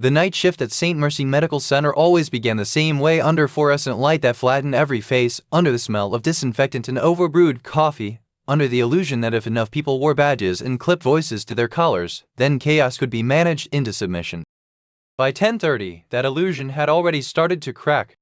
The night shift at St. Mercy Medical Center always began the same way, under fluorescent light that flattened every face, under the smell of disinfectant and overbrewed coffee, under the illusion that if enough people wore badges and clipped voices to their collars, then chaos could be managed into submission. By 10:30, that illusion had already started to crack.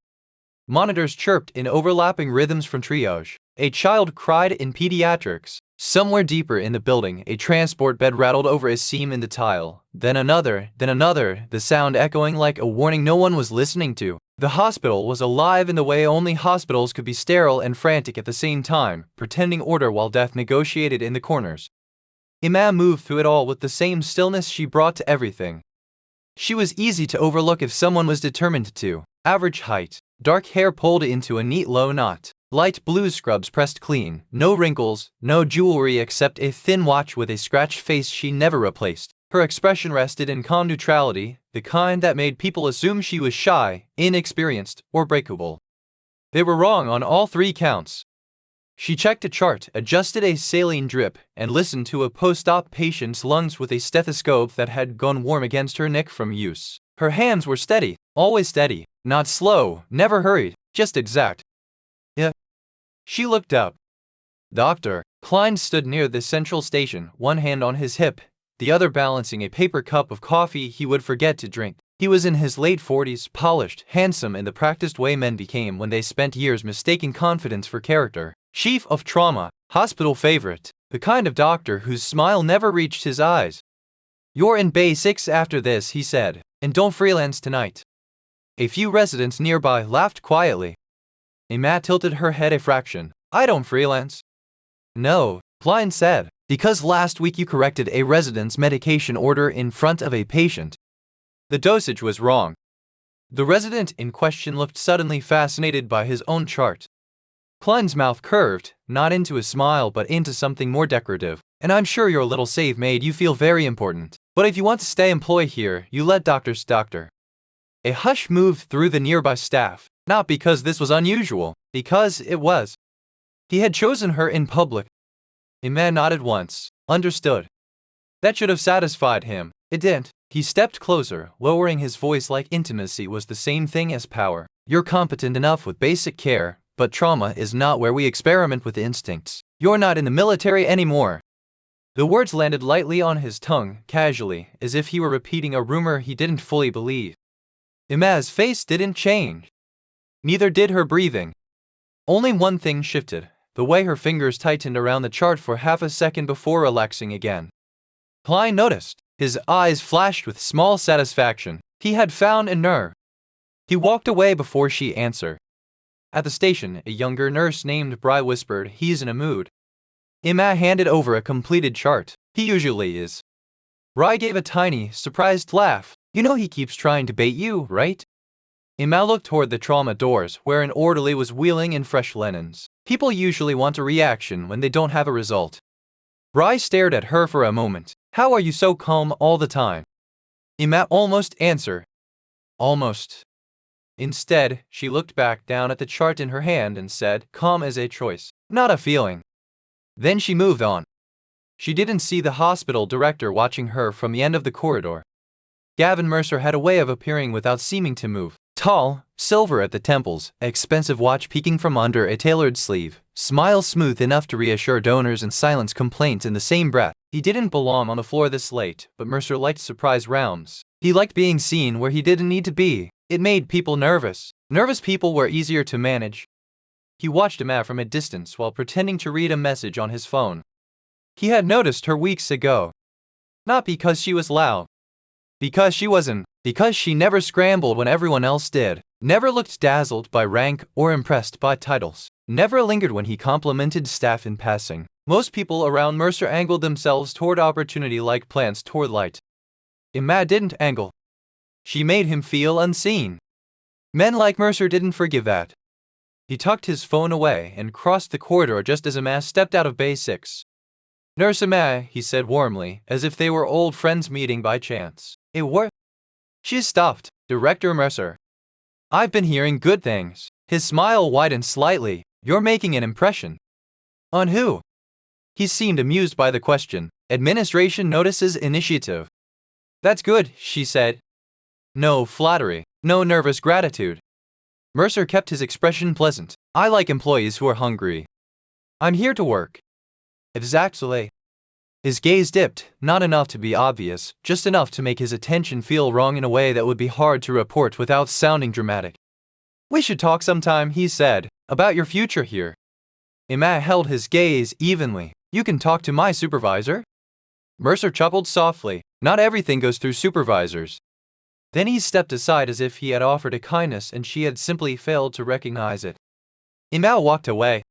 Monitors chirped in overlapping rhythms from triage. A child cried in pediatrics. Somewhere deeper in the building, a transport bed rattled over a seam in the tile. Then another, the sound echoing like a warning no one was listening to. The hospital was alive in the way only hospitals could be, sterile and frantic at the same time, pretending order while death negotiated in the corners. Emma moved through it all with the same stillness she brought to everything. She was easy to overlook if someone was determined to. Average height, dark hair pulled into a neat low knot, light blue scrubs pressed clean, no wrinkles, no jewelry except a thin watch with a scratched face she never replaced. Her expression rested in calm neutrality, the kind that made people assume she was shy, inexperienced, or breakable. They were wrong on all three counts. She checked a chart, adjusted a saline drip, and listened to a post-op patient's lungs with a stethoscope that had gone warm against her neck from use. Her hands were steady, always steady, not slow, never hurried, just exact. Yeah. She looked up. Doctor. Klein stood near the central station, one hand on his hip, the other balancing a paper cup of coffee he would forget to drink. He was in his late 40s, polished, handsome in the practiced way men became when they spent years mistaking confidence for character. Chief of trauma, hospital favorite, the kind of doctor whose smile never reached his eyes. "You're in Bay 6 after this," he said, "and don't freelance tonight." A few residents nearby laughed quietly. Emma tilted her head a fraction. "I don't freelance." "No," Klein said, "because last week you corrected a resident's medication order in front of a patient. The dosage was wrong." The resident in question looked suddenly fascinated by his own chart. Klein's mouth curved, not into a smile but into something more decorative. "And I'm sure your little save made you feel very important. But if you want to stay employed here, you let doctors doctor." A hush moved through the nearby staff, not because this was unusual, because it was. He had chosen her in public. Emma nodded once. Understood. That should have satisfied him. It didn't. He stepped closer, lowering his voice like intimacy was the same thing as power. "You're competent enough with basic care, but trauma is not where we experiment with instincts. You're not in the military anymore." The words landed lightly on his tongue, casually, as if he were repeating a rumor he didn't fully believe. Emma's face didn't change. Neither did her breathing. Only one thing shifted, the way her fingers tightened around the chart for half a second before relaxing again. Klein noticed. His eyes flashed with small satisfaction. He had found a nerve. He walked away before she answered. At the station, a younger nurse named Bry whispered, "He's in a mood." Emma handed over a completed chart. "He usually is." Bry gave a tiny, surprised laugh. "You know he keeps trying to bait you, right?" Emma looked toward the trauma doors, where an orderly was wheeling in fresh linens. People usually want a reaction when they don't have a result. Bry stared at her for a moment. "How are you so calm all the time?" Emma almost answered. "Almost." Instead, she looked back down at the chart in her hand and said, "Calm is a choice, not a feeling." Then she moved on. She didn't see the hospital director watching her from the end of the corridor. Gavin Mercer had a way of appearing without seeming to move. Tall, silver at the temples, expensive watch peeking from under a tailored sleeve, smile smooth enough to reassure donors and silence complaints in the same breath. He didn't belong on the floor this late, but Mercer liked surprise rounds. He liked being seen where he didn't need to be. It made people nervous. Nervous people were easier to manage. He watched Emma from a distance while pretending to read a message on his phone. He had noticed her weeks ago. Not because she was loud. Because she wasn't. Because she never scrambled when everyone else did. Never looked dazzled by rank or impressed by titles. Never lingered when he complimented staff in passing. Most people around Mercer angled themselves toward opportunity like plants toward light. Emma didn't angle. She made him feel unseen. Men like Mercer didn't forgive that. He tucked his phone away and crossed the corridor just as Emma stepped out of Bay 6. "Nurse Emma," he said warmly, as if they were old friends meeting by chance. "It worked." She stopped. "Director Mercer. I've been hearing good things." His smile widened slightly. "You're making an impression." "On who?" He seemed amused by the question. "Administration notices initiative." "That's good," she said. No flattery, no nervous gratitude. Mercer kept his expression pleasant. I like employees who are hungry. I'm here to work. Exactly. His gaze dipped, not enough to be obvious, just enough to make his attention feel wrong in a way that would be hard to report without sounding dramatic. We should talk sometime, he said, about your future here. Emma held his gaze evenly. You can talk to my supervisor? Mercer chuckled softly. Not everything goes through supervisors. Then he stepped aside as if he had offered a kindness and she had simply failed to recognize it. Emma walked away.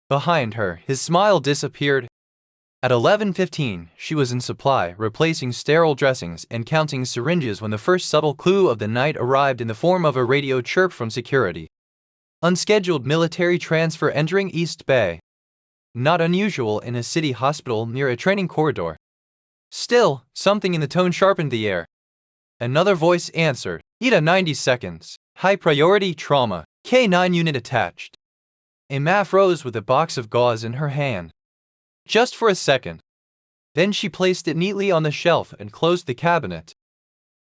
Behind her, his smile disappeared. At 11:15, she was in supply, replacing sterile dressings and counting syringes when the first subtle clue of the night arrived in the form of a radio chirp from security. Unscheduled military transfer entering East Bay. Not unusual in a city hospital near a training corridor. Still, something in the tone sharpened the air. Another voice answered. ETA 90 seconds. High priority trauma. K9 unit attached. Emma froze with a box of gauze in her hand. Just for a second. Then she placed it neatly on the shelf and closed the cabinet.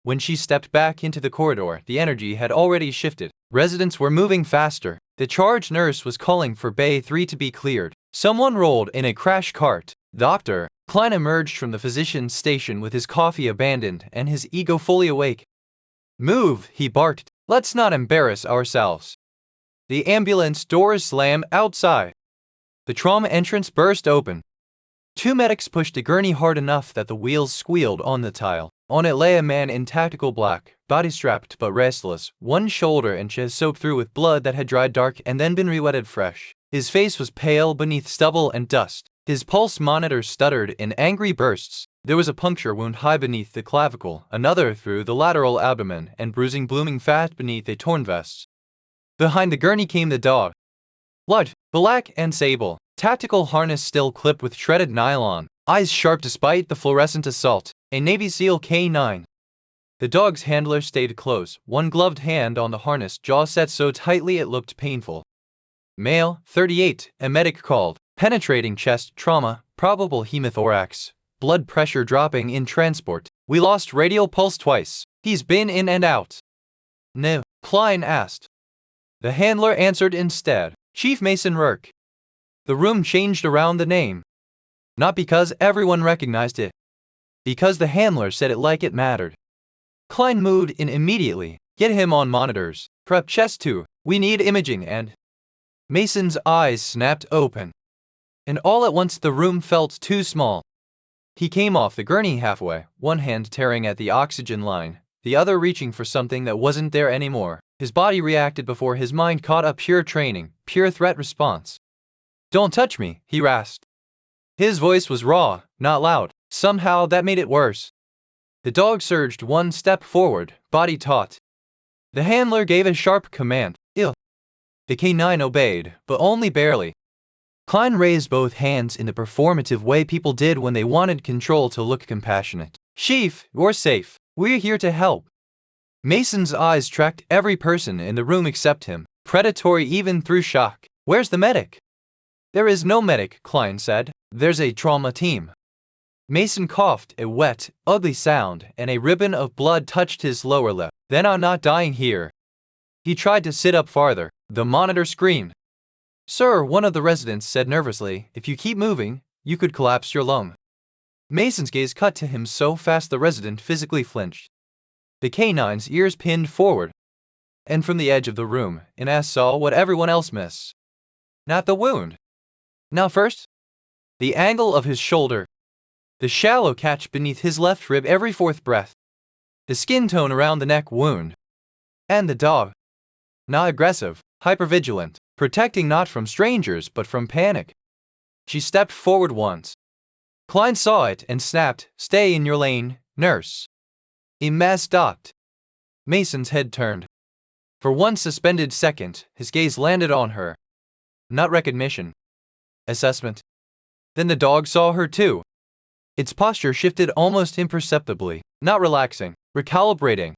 When she stepped back into the corridor, the energy had already shifted. Residents were moving faster. The charge nurse was calling for Bay 3 to be cleared. Someone rolled in a crash cart. Dr. Klein emerged from the physician's station with his coffee abandoned and his ego fully awake. Move, he barked. Let's not embarrass ourselves. The ambulance doors slammed outside. The trauma entrance burst open. Two medics pushed a gurney hard enough that the wheels squealed on the tile. On it lay a man in tactical black, body strapped but restless, one shoulder and chest soaked through with blood that had dried dark and then been re-wetted fresh. His face was pale beneath stubble and dust. His pulse monitor stuttered in angry bursts. There was a puncture wound high beneath the clavicle, another through the lateral abdomen, and bruising blooming fat beneath a torn vest. Behind the gurney came the dog. Blood, black and sable, tactical harness still clipped with shredded nylon, eyes sharp despite the fluorescent assault, a Navy SEAL K9. The dog's handler stayed close, one gloved hand on the harness, jaw set so tightly it looked painful. Male, 38, a medic called. Penetrating chest trauma, probable hemothorax, blood pressure dropping in transport. We lost radial pulse twice. He's been in and out. No, Klein asked. The handler answered instead. Chief Mason Rourke. The room changed around the name. Not because everyone recognized it. Because the handler said it like it mattered. Klein moved in immediately. Get him on monitors. Prep chest 2. We need imaging and... Mason's eyes snapped open. And all at once the room felt too small. He came off the gurney halfway, one hand tearing at the oxygen line, the other reaching for something that wasn't there anymore. His body reacted before his mind caught up. Pure training, pure threat response. Don't touch me, he rasped. His voice was raw, not loud. Somehow that made it worse. The dog surged one step forward, body taut. The handler gave a sharp command. Ill. The K9 obeyed, but only barely. Klein raised both hands in the performative way people did when they wanted control to look compassionate. Chief, you're safe. We're here to help. Mason's eyes tracked every person in the room except him, predatory even through shock. Where's the medic? There is no medic, Klein said. There's a trauma team. Mason coughed, a wet, ugly sound, and a ribbon of blood touched his lower lip. Then I'm not dying here. He tried to sit up farther. The monitor screamed. Sir, one of the residents said nervously, if you keep moving, you could collapse your lung. Mason's gaze cut to him so fast the resident physically flinched. The K9's ears pinned forward. And from the edge of the room, Ines saw what everyone else missed. Not the wound. Now first, the angle of his shoulder. The shallow catch beneath his left rib every fourth breath. The skin tone around the neck wound. And the dog. Not aggressive, hypervigilant. Protecting not from strangers but from panic. She stepped forward once. Klein saw it and snapped, Stay in your lane, nurse. Emma stopped. Mason's head turned. For one suspended second, his gaze landed on her. Not recognition. Assessment. Then the dog saw her too. Its posture shifted almost imperceptibly, not relaxing, recalibrating.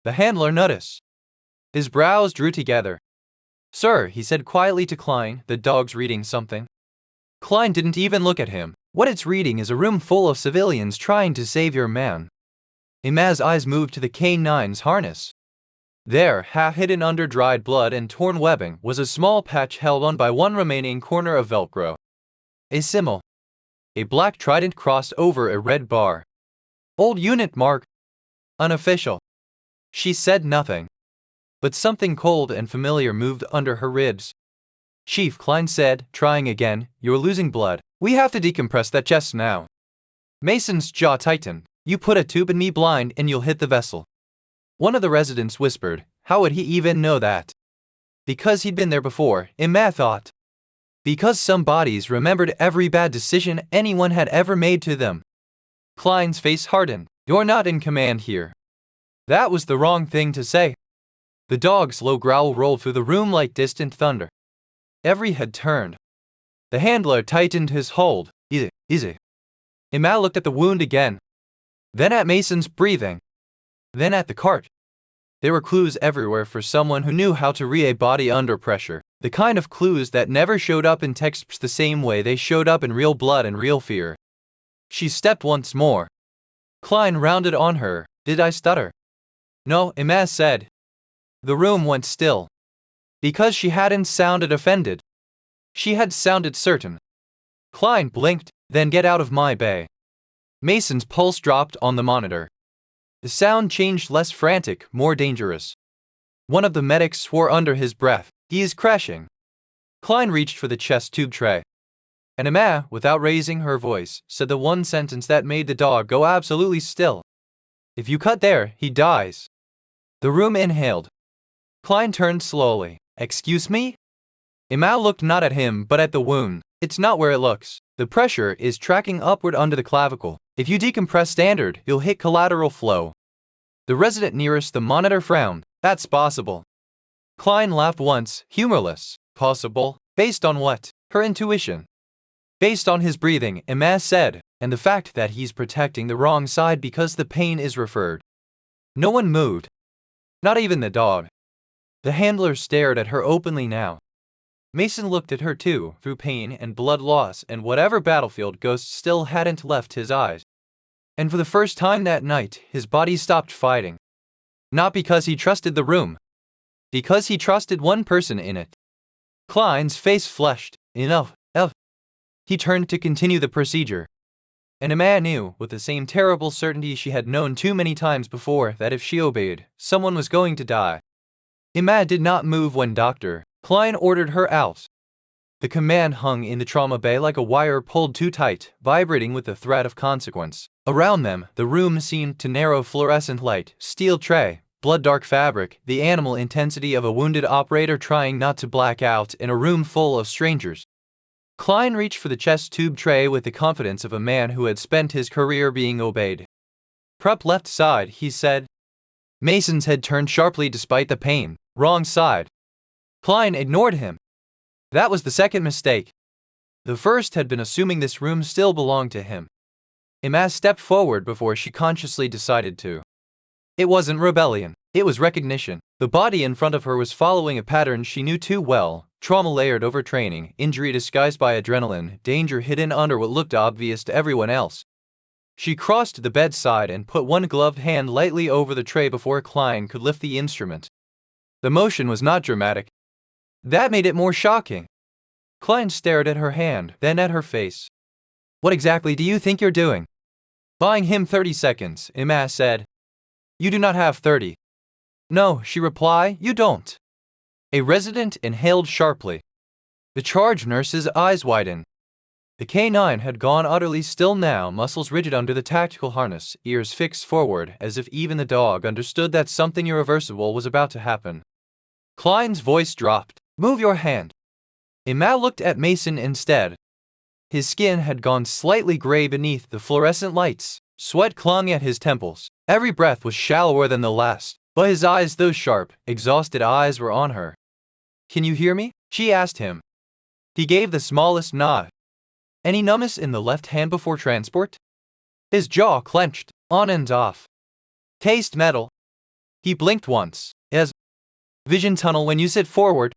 The handler noticed. His brows drew together. Sir, he said quietly to Klein, the dog's reading something. Klein didn't even look at him. What it's reading is a room full of civilians trying to save your man. Emma's eyes moved to the K9's harness. There, half hidden under dried blood and torn webbing, was a small patch held on by one remaining corner of Velcro. A symbol. A black trident crossed over a red bar. Old unit mark. Unofficial. She said nothing. But something cold and familiar moved under her ribs. Chief, Klein said, trying again, you're losing blood. We have to decompress that chest now. Mason's jaw tightened. You put a tube in me blind and you'll hit the vessel. One of the residents whispered. How would he even know that? Because he'd been there before, Emma thought. Because some bodies remembered every bad decision anyone had ever made to them. Klein's face hardened. You're not in command here. That was the wrong thing to say. The dog's low growl rolled through the room like distant thunder. Every head turned. The handler tightened his hold. Easy. Emma looked at the wound again. Then at Mason's breathing. Then at the cart. There were clues everywhere for someone who knew how to read a body under pressure. The kind of clues that never showed up in textbooks the same way they showed up in real blood and real fear. She stepped once more. Klein rounded on her. Did I stutter? No, Emma said. The room went still. Because she hadn't sounded offended. She had sounded certain. Klein blinked. Then get out of my bay. Mason's pulse dropped on the monitor. The sound changed less frantic, more dangerous. One of the medics swore under his breath. He is crashing. Klein reached for the chest tube tray. And Emma, without raising her voice, said the one sentence that made the dog go absolutely still. If you cut there, he dies. The room inhaled. Klein turned slowly. Excuse me? Emma looked not at him but at the wound. It's not where it looks. The pressure is tracking upward under the clavicle. If you decompress standard, you'll hit collateral flow. The resident nearest the monitor frowned. That's possible. Klein laughed once, humorless. Possible? Based on what? Her intuition. Based on his breathing, Emma said, and the fact that he's protecting the wrong side because the pain is referred. No one moved. Not even the dog. The handler stared at her openly now. Mason looked at her too, through pain and blood loss and whatever battlefield ghost still hadn't left his eyes. And for the first time that night, his body stopped fighting. Not because he trusted the room. Because he trusted one person in it. Klein's face flushed. Enough. He turned to continue the procedure. And Emma knew, with the same terrible certainty she had known too many times before, that if she obeyed, someone was going to die. Emma did not move when Dr. Klein ordered her out. The command hung in the trauma bay like a wire pulled too tight, vibrating with the threat of consequence. Around them, the room seemed to narrow fluorescent light, steel tray, blood-dark fabric, the animal intensity of a wounded operator trying not to black out in a room full of strangers. Klein reached for the chest tube tray with the confidence of a man who had spent his career being obeyed. Prep left side, he said. Mason's head turned sharply despite the pain. Wrong side. Klein ignored him. That was the second mistake. The first had been assuming this room still belonged to him. Emma stepped forward before she consciously decided to. It wasn't rebellion. It was recognition. The body in front of her was following a pattern she knew too well. Trauma layered over training, injury disguised by adrenaline, danger hidden under what looked obvious to everyone else. She crossed to the bedside and put one gloved hand lightly over the tray before Klein could lift the instrument. The motion was not dramatic. That made it more shocking. Klein stared at her hand, then at her face. What exactly do you think you're doing? Buying him 30 seconds, Emma said. You do not have 30. No, she replied, you don't. A resident inhaled sharply. The charge nurse's eyes widened. The K9 had gone utterly still now, muscles rigid under the tactical harness, ears fixed forward, as if even the dog understood that something irreversible was about to happen. Klein's voice dropped. Move your hand. Emma looked at Mason instead. His skin had gone slightly gray beneath the fluorescent lights. Sweat clung at his temples. Every breath was shallower than the last, but his eyes, those sharp, exhausted eyes, were on her. Can you hear me? She asked him. He gave the smallest nod. Any numbness in the left hand before transport? His jaw clenched, on and off. Taste metal. He blinked once. As vision tunnel when you sit forward.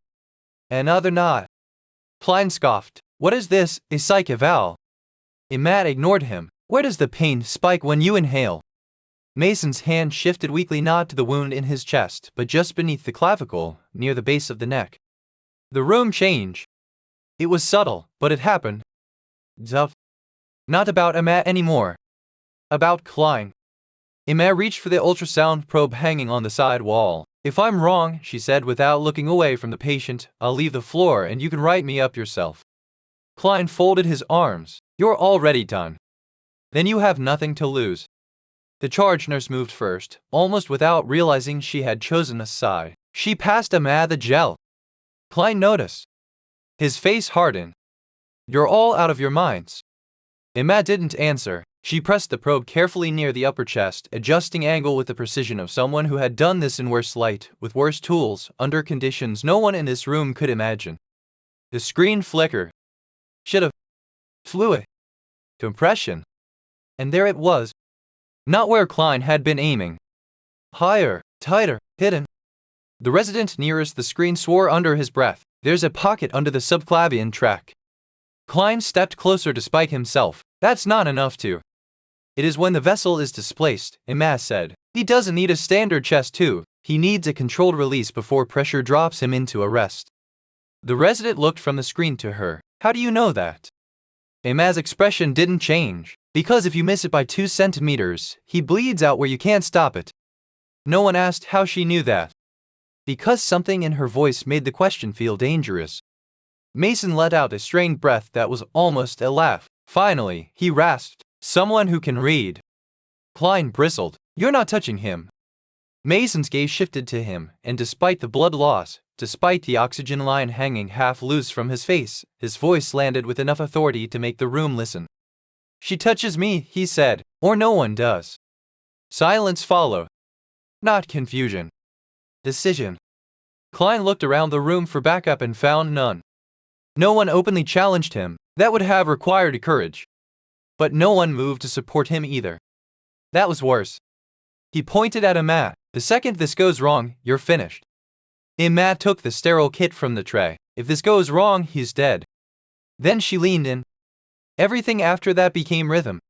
Another nod. Klein scoffed. What is this, a psych eval? Emma ignored him. Where does the pain spike when you inhale? Mason's hand shifted weakly, not to the wound in his chest, but just beneath the clavicle, near the base of the neck. The room changed. It was subtle, but it happened. Duff. Not about Emma anymore. About Klein. Emma reached for the ultrasound probe hanging on the side wall. "If I'm wrong," she said without looking away from the patient, "I'll leave the floor and you can write me up yourself." Klein folded his arms. "You're already done. Then you have nothing to lose." The charge nurse moved first, almost without realizing she had chosen a side. She passed Emma the gel. Klein noticed. His face hardened. "You're all out of your minds." Emma didn't answer. She pressed the probe carefully near the upper chest, adjusting angle with the precision of someone who had done this in worse light, with worse tools, under conditions no one in this room could imagine. The screen flickered. Should have. Fluid. Compression. And there it was. Not where Klein had been aiming. Higher, tighter, hidden. The resident nearest the screen swore under his breath. "There's a pocket under the subclavian tract." Klein stepped closer to spike himself. "That's not enough to." "It is when the vessel is displaced," Emma said. "He doesn't need a standard chest tube. He needs a controlled release before pressure drops him into a rest." The resident looked from the screen to her. "How do you know that?" Emma's expression didn't change. "Because if you miss it by 2 centimeters, he bleeds out where you can't stop it." No one asked how she knew that. Because something in her voice made the question feel dangerous. Mason let out a strained breath that was almost a laugh. Finally, he rasped, "Someone who can read." Klein bristled. "You're not touching him." Mason's gaze shifted to him, and despite the blood loss, despite the oxygen line hanging half loose from his face, his voice landed with enough authority to make the room listen. "She touches me," he said, "or no one does." Silence followed. Not confusion. Decision. Klein looked around the room for backup and found none. No one openly challenged him. That would have required courage. But no one moved to support him either. That was worse. He pointed at Emma. "The second this goes wrong, you're finished." Emma took the sterile kit from the tray. "If this goes wrong, he's dead." Then she leaned in. Everything after that became rhythm.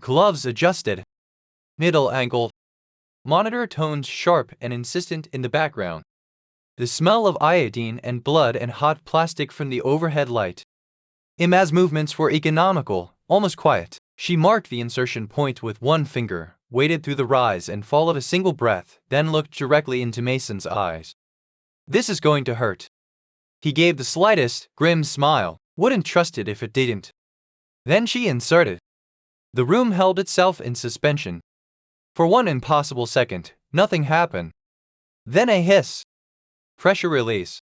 Gloves adjusted. Middle angle. Monitor tones sharp and insistent in the background. The smell of iodine and blood and hot plastic from the overhead light. Emma's movements were economical, almost quiet. She marked the insertion point with one finger, waited through the rise and fall of a single breath, then looked directly into Mason's eyes. "This is going to hurt." He gave the slightest, grim smile. "Wouldn't trust it if it didn't." Then she inserted. The room held itself in suspension. For one impossible second, nothing happened. Then a hiss. Pressure release.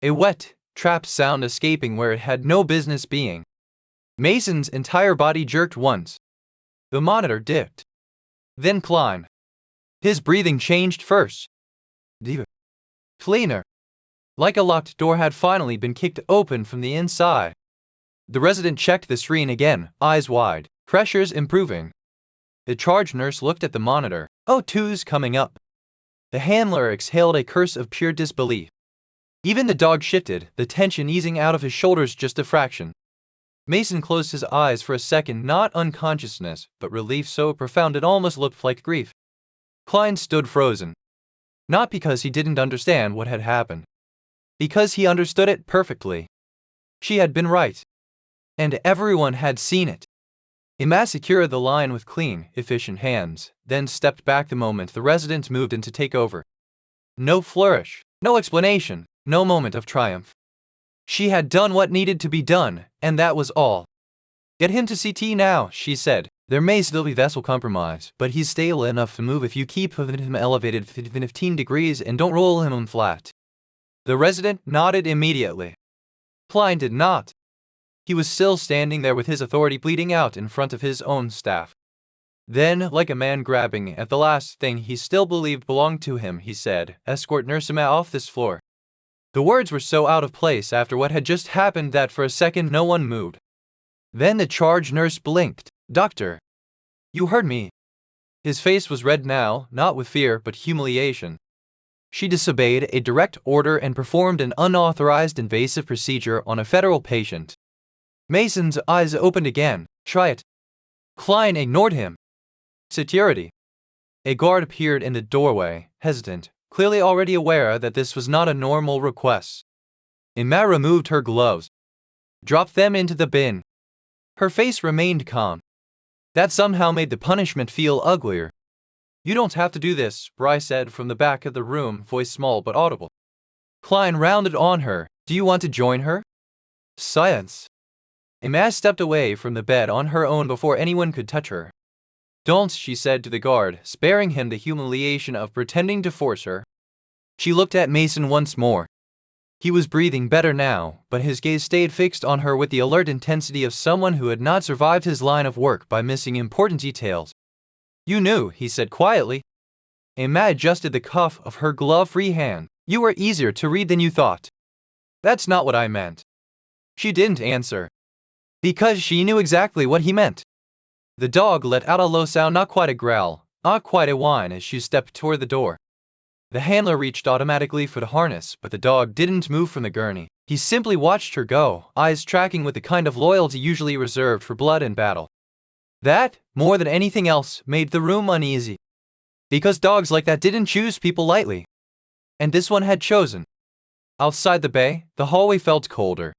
A wet, trapped sound escaping where it had no business being. Mason's entire body jerked once. The monitor dipped. Then Klein. His breathing changed first. Deeper. Cleaner. Like a locked door had finally been kicked open from the inside. The resident checked the screen again, eyes wide. Pressures improving. The charge nurse looked at the monitor. O2's coming up. The handler exhaled a curse of pure disbelief. Even the dog shifted, the tension easing out of his shoulders just a fraction. Mason closed his eyes for a second, not unconsciousness, but relief so profound it almost looked like grief. Klein stood frozen. Not because he didn't understand what had happened. Because he understood it perfectly. She had been right. And everyone had seen it. Emma secured the line with clean, efficient hands, then stepped back the moment the resident moved in to take over. No flourish, no explanation, no moment of triumph. She had done what needed to be done, and that was all. "Get him to CT now," she said. "There may still be vessel compromise, but he's stable enough to move if you keep him elevated 15 degrees and don't roll him flat." The resident nodded immediately. Klein did not. He was still standing there with his authority bleeding out in front of his own staff. Then, like a man grabbing at the last thing he still believed belonged to him, he said, "Escort Nurse Emma off this floor." The words were so out of place after what had just happened that for a second no one moved. Then the charge nurse blinked. "Doctor, you heard me." His face was red now, not with fear but humiliation. She disobeyed a direct order and performed an unauthorized invasive procedure on a federal patient. Mason's eyes opened again. "Try it." Klein ignored him. "Security." A guard appeared in the doorway, hesitant, clearly already aware that this was not a normal request. Emma removed her gloves, dropped them into the bin. Her face remained calm. That somehow made the punishment feel uglier. You don't have to do this, Bryce said from the back of the room, voice small but audible. Klein rounded on her. Do you want to join her? Silence. Emma stepped away from the bed on her own before anyone could touch her. Don't, she said to the guard, sparing him the humiliation of pretending to force her. She looked at Mason once more. He was breathing better now, but his gaze stayed fixed on her with the alert intensity of someone who had not survived his line of work by missing important details. You knew, he said quietly. Emma adjusted the cuff of her glove-free hand. You were easier to read than you thought. That's not what I meant. She didn't answer. Because she knew exactly what he meant. The dog let out a low sound, not quite a growl, not quite a whine, as she stepped toward the door. The handler reached automatically for the harness, but the dog didn't move from the gurney. He simply watched her go, eyes tracking with the kind of loyalty usually reserved for blood and battle. That, more than anything else, made the room uneasy. Because dogs like that didn't choose people lightly. And this one had chosen. Outside the bay, the hallway felt colder.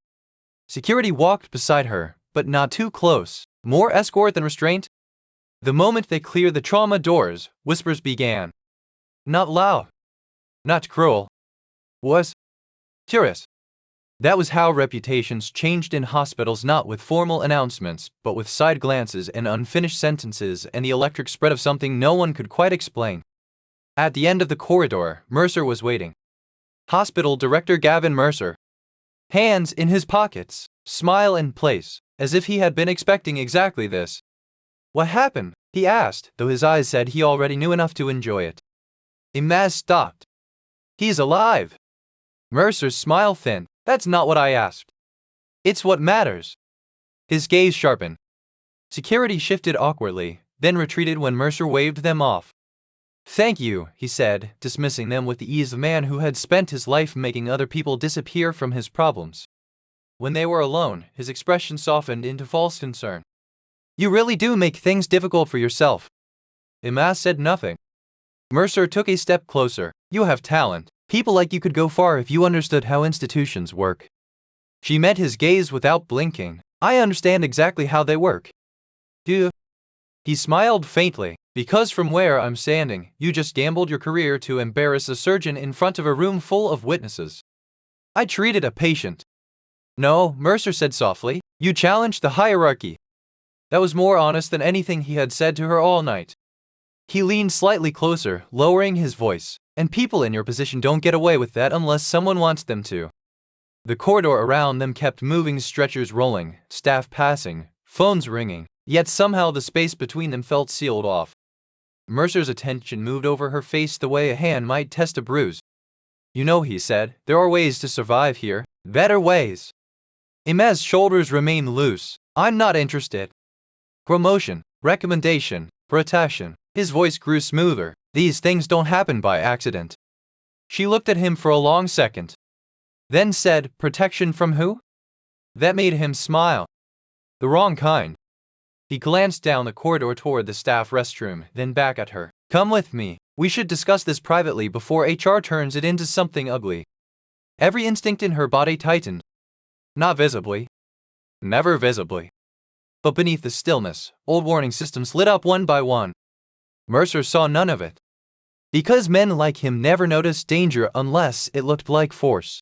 Security walked beside her, but not too close. More escort than restraint. The moment they cleared the trauma doors, whispers began. Not loud. Not cruel. Was curious. That was how reputations changed in hospitals, not with formal announcements, but with side glances and unfinished sentences and the electric spread of something no one could quite explain. At the end of the corridor, Mercer was waiting. Hospital Director Gavin Mercer. Hands in his pockets, smile in place, as if he had been expecting exactly this. What happened? He asked, though his eyes said he already knew enough to enjoy it. Imaz stopped. He's alive. Mercer's smile thinned. That's not what I asked. It's what matters. His gaze sharpened. Security shifted awkwardly, then retreated when Mercer waved them off. Thank you, he said, dismissing them with the ease of a man who had spent his life making other people disappear from his problems. When they were alone, his expression softened into false concern. You really do make things difficult for yourself. Imaz said nothing. Mercer took a step closer. You have talent. People like you could go far if you understood how institutions work. She met his gaze without blinking. I understand exactly how they work. Do you? He smiled faintly. Because from where I'm standing, you just gambled your career to embarrass a surgeon in front of a room full of witnesses. I treated a patient. No, Mercer said softly. You challenged the hierarchy. That was more honest than anything he had said to her all night. He leaned slightly closer, lowering his voice. And people in your position don't get away with that unless someone wants them to. The corridor around them kept moving, stretchers rolling, staff passing, phones ringing, yet somehow the space between them felt sealed off. Mercer's attention moved over her face the way a hand might test a bruise. You know, he said, there are ways to survive here. Better ways. Imaz's shoulders remained loose. I'm not interested. Promotion, recommendation, protection. His voice grew smoother. These things don't happen by accident. She looked at him for a long second. Then said, protection from who? That made him smile. The wrong kind. He glanced down the corridor toward the staff restroom, then back at her. Come with me. We should discuss this privately before HR turns it into something ugly. Every instinct in her body tightened. Not visibly. Never visibly. But beneath the stillness, old warning systems lit up one by one. Mercer saw none of it. Because men like him never noticed danger unless it looked like force.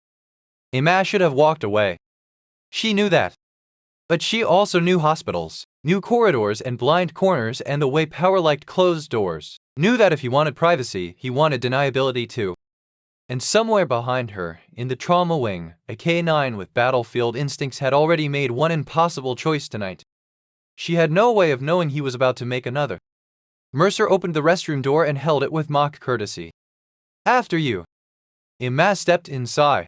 Imaz should have walked away. She knew that. But she also knew hospitals, knew corridors and blind corners and the way power liked closed doors, knew that if he wanted privacy, he wanted deniability too. And somewhere behind her, in the trauma wing, a K9 with battlefield instincts had already made one impossible choice tonight. She had no way of knowing he was about to make another. Mercer opened the restroom door and held it with mock courtesy. After you. Imaz stepped inside.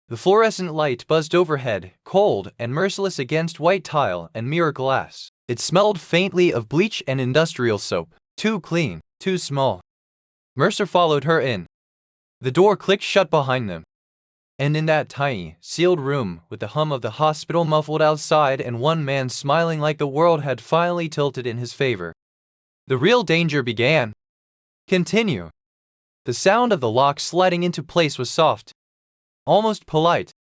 The fluorescent light buzzed overhead, cold and merciless against white tile and mirror glass. It smelled faintly of bleach and industrial soap. Too clean, too small. Mercer followed her in. The door clicked shut behind them. And in that tiny, sealed room, with the hum of the hospital muffled outside and one man smiling like the world had finally tilted in his favor, the real danger began. Continue. The sound of the lock sliding into place was soft, almost polite.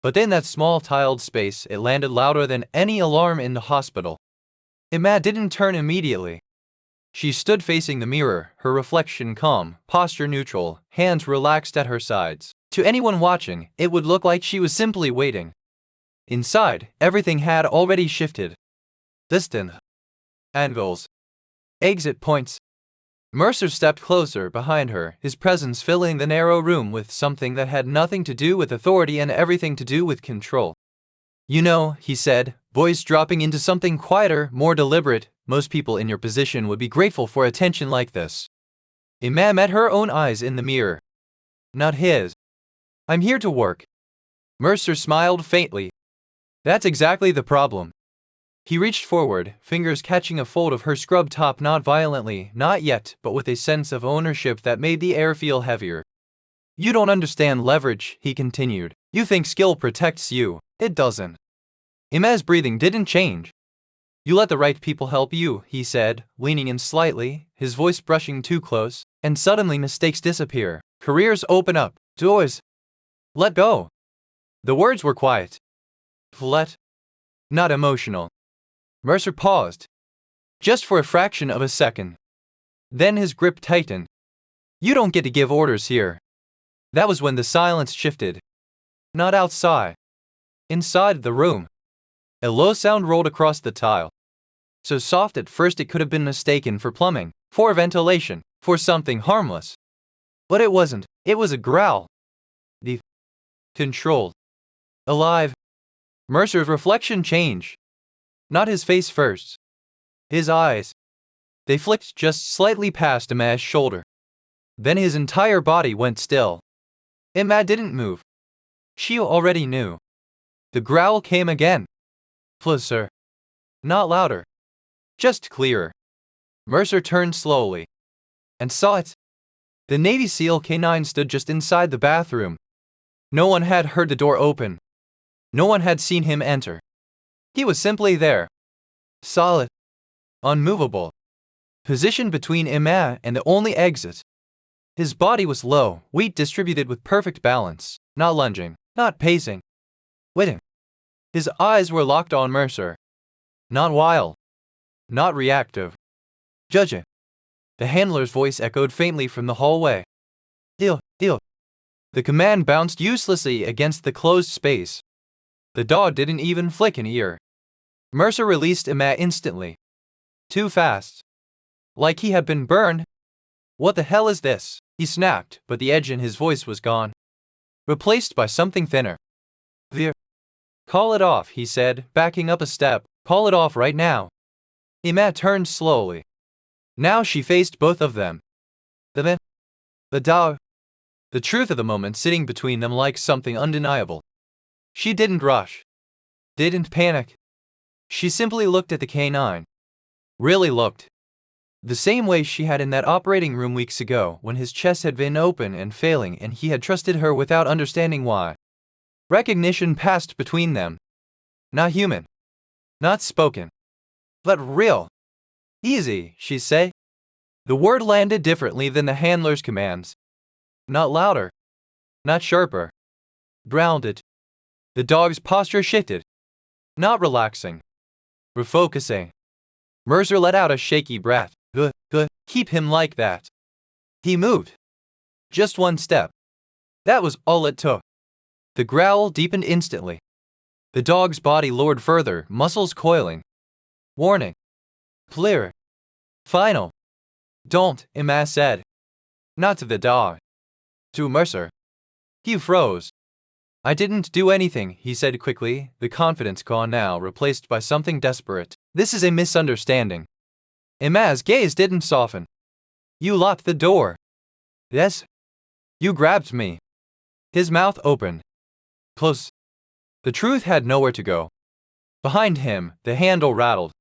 But in that small tiled space, it landed louder than any alarm in the hospital. Emma didn't turn immediately. She stood facing the mirror, her reflection calm, posture neutral, hands relaxed at her sides. To anyone watching, it would look like she was simply waiting. Inside, everything had already shifted. Distant angles, exit points. Mercer stepped closer behind her, his presence filling the narrow room with something that had nothing to do with authority and everything to do with control. You know, he said, voice dropping into something quieter, more deliberate, most people in your position would be grateful for attention like this. Emma met her own eyes in the mirror. Not his. I'm here to work. Mercer smiled faintly. That's exactly the problem. He reached forward, fingers catching a fold of her scrub top, not violently, not yet, but with a sense of ownership that made the air feel heavier. You don't understand leverage, he continued. You think skill protects you. It doesn't. Emma's breathing didn't change. You let the right people help you, he said, leaning in slightly, his voice brushing too close, and suddenly mistakes disappear. Careers open up. Doors. Let go. The words were quiet. Let. Not emotional. Mercer paused. Just for a fraction of a second. Then his grip tightened. You don't get to give orders here. That was when the silence shifted. Not outside. Inside the room. A low sound rolled across the tile. So soft at first it could have been mistaken for plumbing, for ventilation, for something harmless. But it wasn't. It was a growl. Deep. Controlled. Alive. Mercer's reflection changed. Not his face first. His eyes. They flicked just slightly past Emma's shoulder. Then his entire body went still. Emma didn't move. She already knew. The growl came again. Closer. Not louder. Just clearer. Mercer turned slowly. And saw it. The Navy SEAL K-9 stood just inside the bathroom. No one had heard the door open. No one had seen him enter. He was simply there. Solid. Unmovable. Positioned between Emma and the only exit. His body was low, weight distributed with perfect balance, not lunging, not pacing. Waiting. His eyes were locked on Mercer. Not wild. Not reactive. Judging. The handler's voice echoed faintly from the hallway. Deal. The command bounced uselessly against the closed space. The dog didn't even flick an ear. Mercer released Emma instantly. Too fast. Like he had been burned. What the hell is this? He snapped, but the edge in his voice was gone. Replaced by something thinner. Veer. Call it off, he said, backing up a step. Call it off right now. Emma turned slowly. Now she faced both of them. The man. The dog. The truth of the moment sitting between them like something undeniable. She didn't rush. Didn't panic. She simply looked at the K-9. Really looked. The same way she had in that operating room weeks ago when his chest had been open and failing and he had trusted her without understanding why. Recognition passed between them. Not human. Not spoken. But real. Easy, she said. The word landed differently than the handler's commands. Not louder. Not sharper. Grounded. The dog's posture shifted. Not relaxing. Refocusing. Mercer let out a shaky breath. Good. Keep him like that. He moved. Just one step. That was all it took. The growl deepened instantly. The dog's body lowered further, muscles coiling. Warning. Clear. Final. Don't, Emma said. Not to the dog. To Mercer. He froze. I didn't do anything, he said quickly, the confidence gone now, replaced by something desperate. This is a misunderstanding. Emma's gaze didn't soften. You locked the door. Yes. You grabbed me. His mouth opened. Close. The truth had nowhere to go. Behind him, the handle rattled.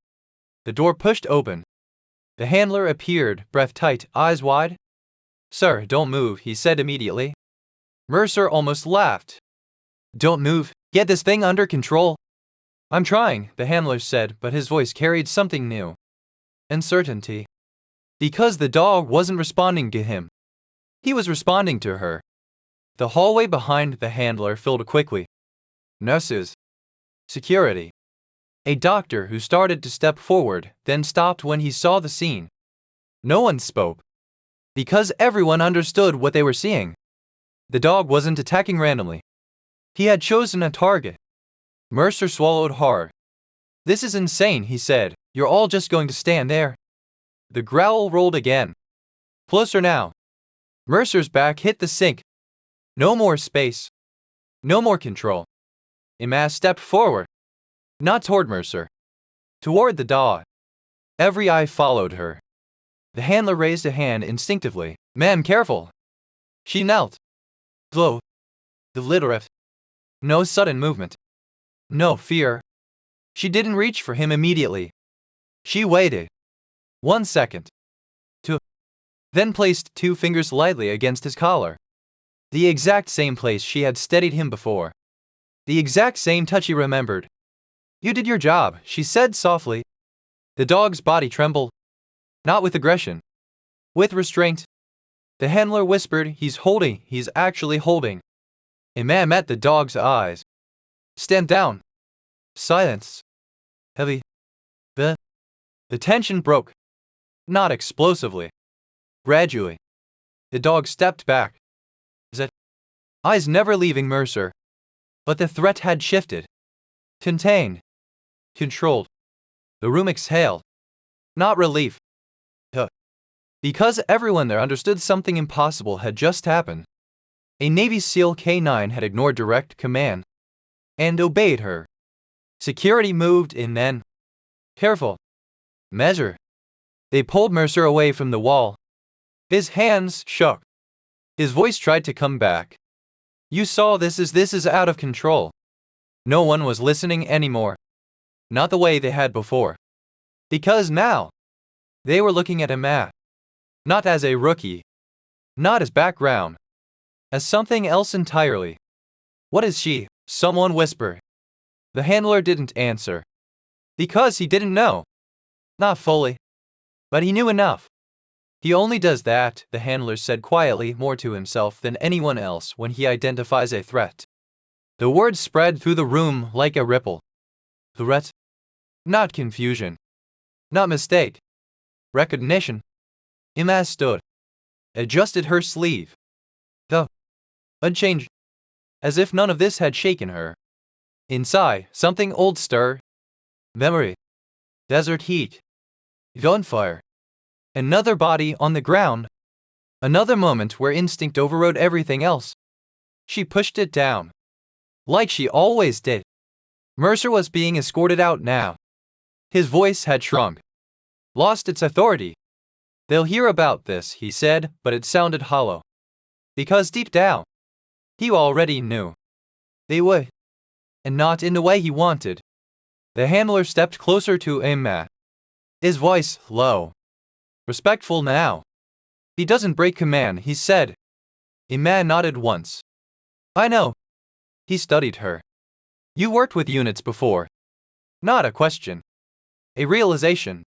The door pushed open. The handler appeared, breath tight, eyes wide. Sir, don't move, he said immediately. Mercer almost laughed. Don't move. Get this thing under control. I'm trying, the handler said, but his voice carried something new. Uncertainty. because the dog wasn't responding to him. He was responding to her. The hallway behind the handler filled quickly. Nurses. Security. A doctor who started to step forward, then stopped when he saw the scene. No one spoke, because everyone understood what they were seeing. The dog wasn't attacking randomly. He had chosen a target. Mercer swallowed hard. "This is insane," he said. "You're all just going to stand there?" The growl rolled again. "Closer now." Mercer's back hit the sink. No more space. No more control. Emma stepped forward. Not toward Mercer. Toward the dog. Every eye followed her. The handler raised a hand instinctively. "Ma'am, careful." She knelt. Slow. Deliberate. No sudden movement. No fear. She didn't reach for him immediately. She waited. 1 second. 2. Then placed 2 fingers lightly against his collar. The exact same place she had steadied him before. The exact same touch he remembered. "You did your job," she said softly. The dog's body trembled. Not with aggression. With restraint. The handler whispered, He's actually holding." A man met the dog's eyes. "Stand down." Silence. Heavy. The tension broke. Not explosively. Gradually. The dog stepped back. His eyes never leaving Mercer. But the threat had shifted. Contained. Controlled. The room exhaled. Not relief. Because everyone there understood something impossible had just happened. A Navy SEAL K-9 had ignored direct command and obeyed her. Security moved in then. Careful. Measure. They pulled Mercer away from the wall. His hands shook. His voice tried to come back. "You saw this is out of control." No one was listening anymore. Not the way they had before. Because now, they were looking at Emma. Not as a rookie. Not as background. As something else entirely. "What is she?" someone whispered. The handler didn't answer. Because he didn't know. Not fully. But he knew enough. "He only does that," the handler said quietly, more to himself than anyone else, "when he identifies a threat." The word spread through the room like a ripple. Threat. Not confusion. Not mistake. Recognition. Emma stood. Adjusted her sleeve. Unchanged. As if none of this had shaken her. Inside, something old stirred. Memory. Desert heat. Gunfire. Another body on the ground. Another moment where instinct overrode everything else. She pushed it down. Like she always did. Mercer was being escorted out now. His voice had shrunk. Lost its authority. "They'll hear about this," he said, but it sounded hollow. Because deep down, he already knew. They would. And not in the way he wanted. The handler stepped closer to Emma. His voice low. Respectful now. "He doesn't break command," he said. Emma nodded once. "I know." He studied her. "You worked with units before." Not a question. A realization.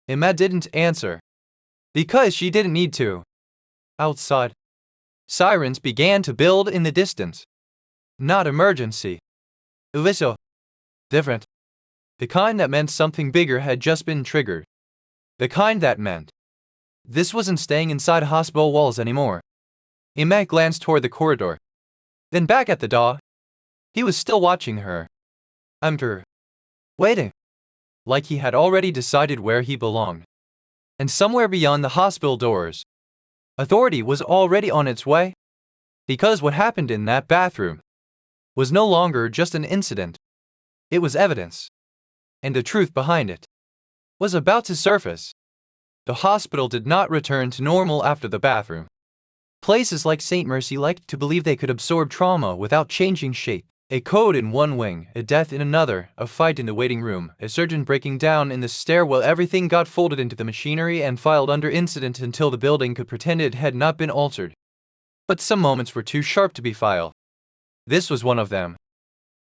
Emma didn't answer. Because she didn't need to. Outside. Sirens began to build in the distance. Not emergency. Whistle. Different. The kind that meant something bigger had just been triggered. The kind that meant this wasn't staying inside hospital walls anymore. Emma glanced toward the corridor. Then back at the dog. He was still watching her. Waiting. Like he had already decided where he belonged. And somewhere beyond the hospital doors. Authority was already on its way. Because what happened in that bathroom was no longer just an incident. It was evidence. And the truth behind it was about to surface. The hospital did not return to normal after the bathroom. Places like St. Mercy liked to believe they could absorb trauma without changing shape. A code in one wing, a death in another, a fight in the waiting room, a surgeon breaking down in the stairwell. Everything got folded into the machinery and filed under incident until the building could pretend it had not been altered. But some moments were too sharp to be filed. This was one of them.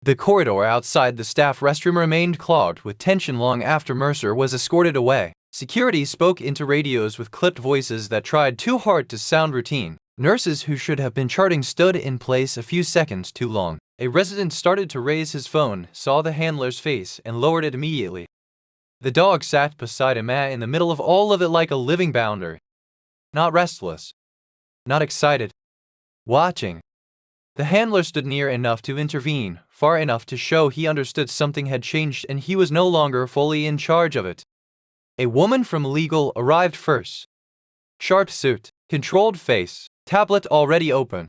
The corridor outside the staff restroom remained clogged with tension long after Mercer was escorted away. Security spoke into radios with clipped voices that tried too hard to sound routine. Nurses who should have been charting stood in place a few seconds too long. A resident started to raise his phone, saw the handler's face, and lowered it immediately. The dog sat beside Emma in the middle of all of it like a living boundary. Not restless. Not excited. Watching. The handler stood near enough to intervene, far enough to show he understood something had changed and he was no longer fully in charge of it. A woman from legal arrived first. Sharp suit, controlled face, tablet already open.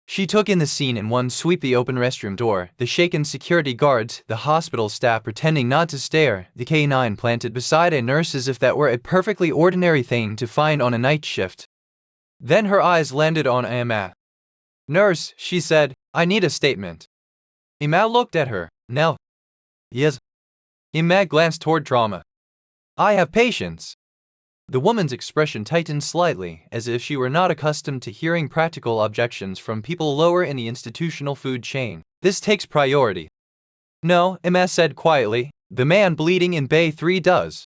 She took in the scene in one sweep: the open restroom door, the shaken security guards, the hospital staff pretending not to stare, the canine planted beside a nurse as if that were a perfectly ordinary thing to find on a night shift. Then her eyes landed on Emma. "Nurse," she said, "I need a statement." Emma looked at her. "No." "Yes." Emma glanced toward Trauma. "I have patience." The woman's expression tightened slightly, as if she were not accustomed to hearing practical objections from people lower in the institutional food chain. "This takes priority." "No," Emma said quietly, "the man bleeding in Bay 3 does."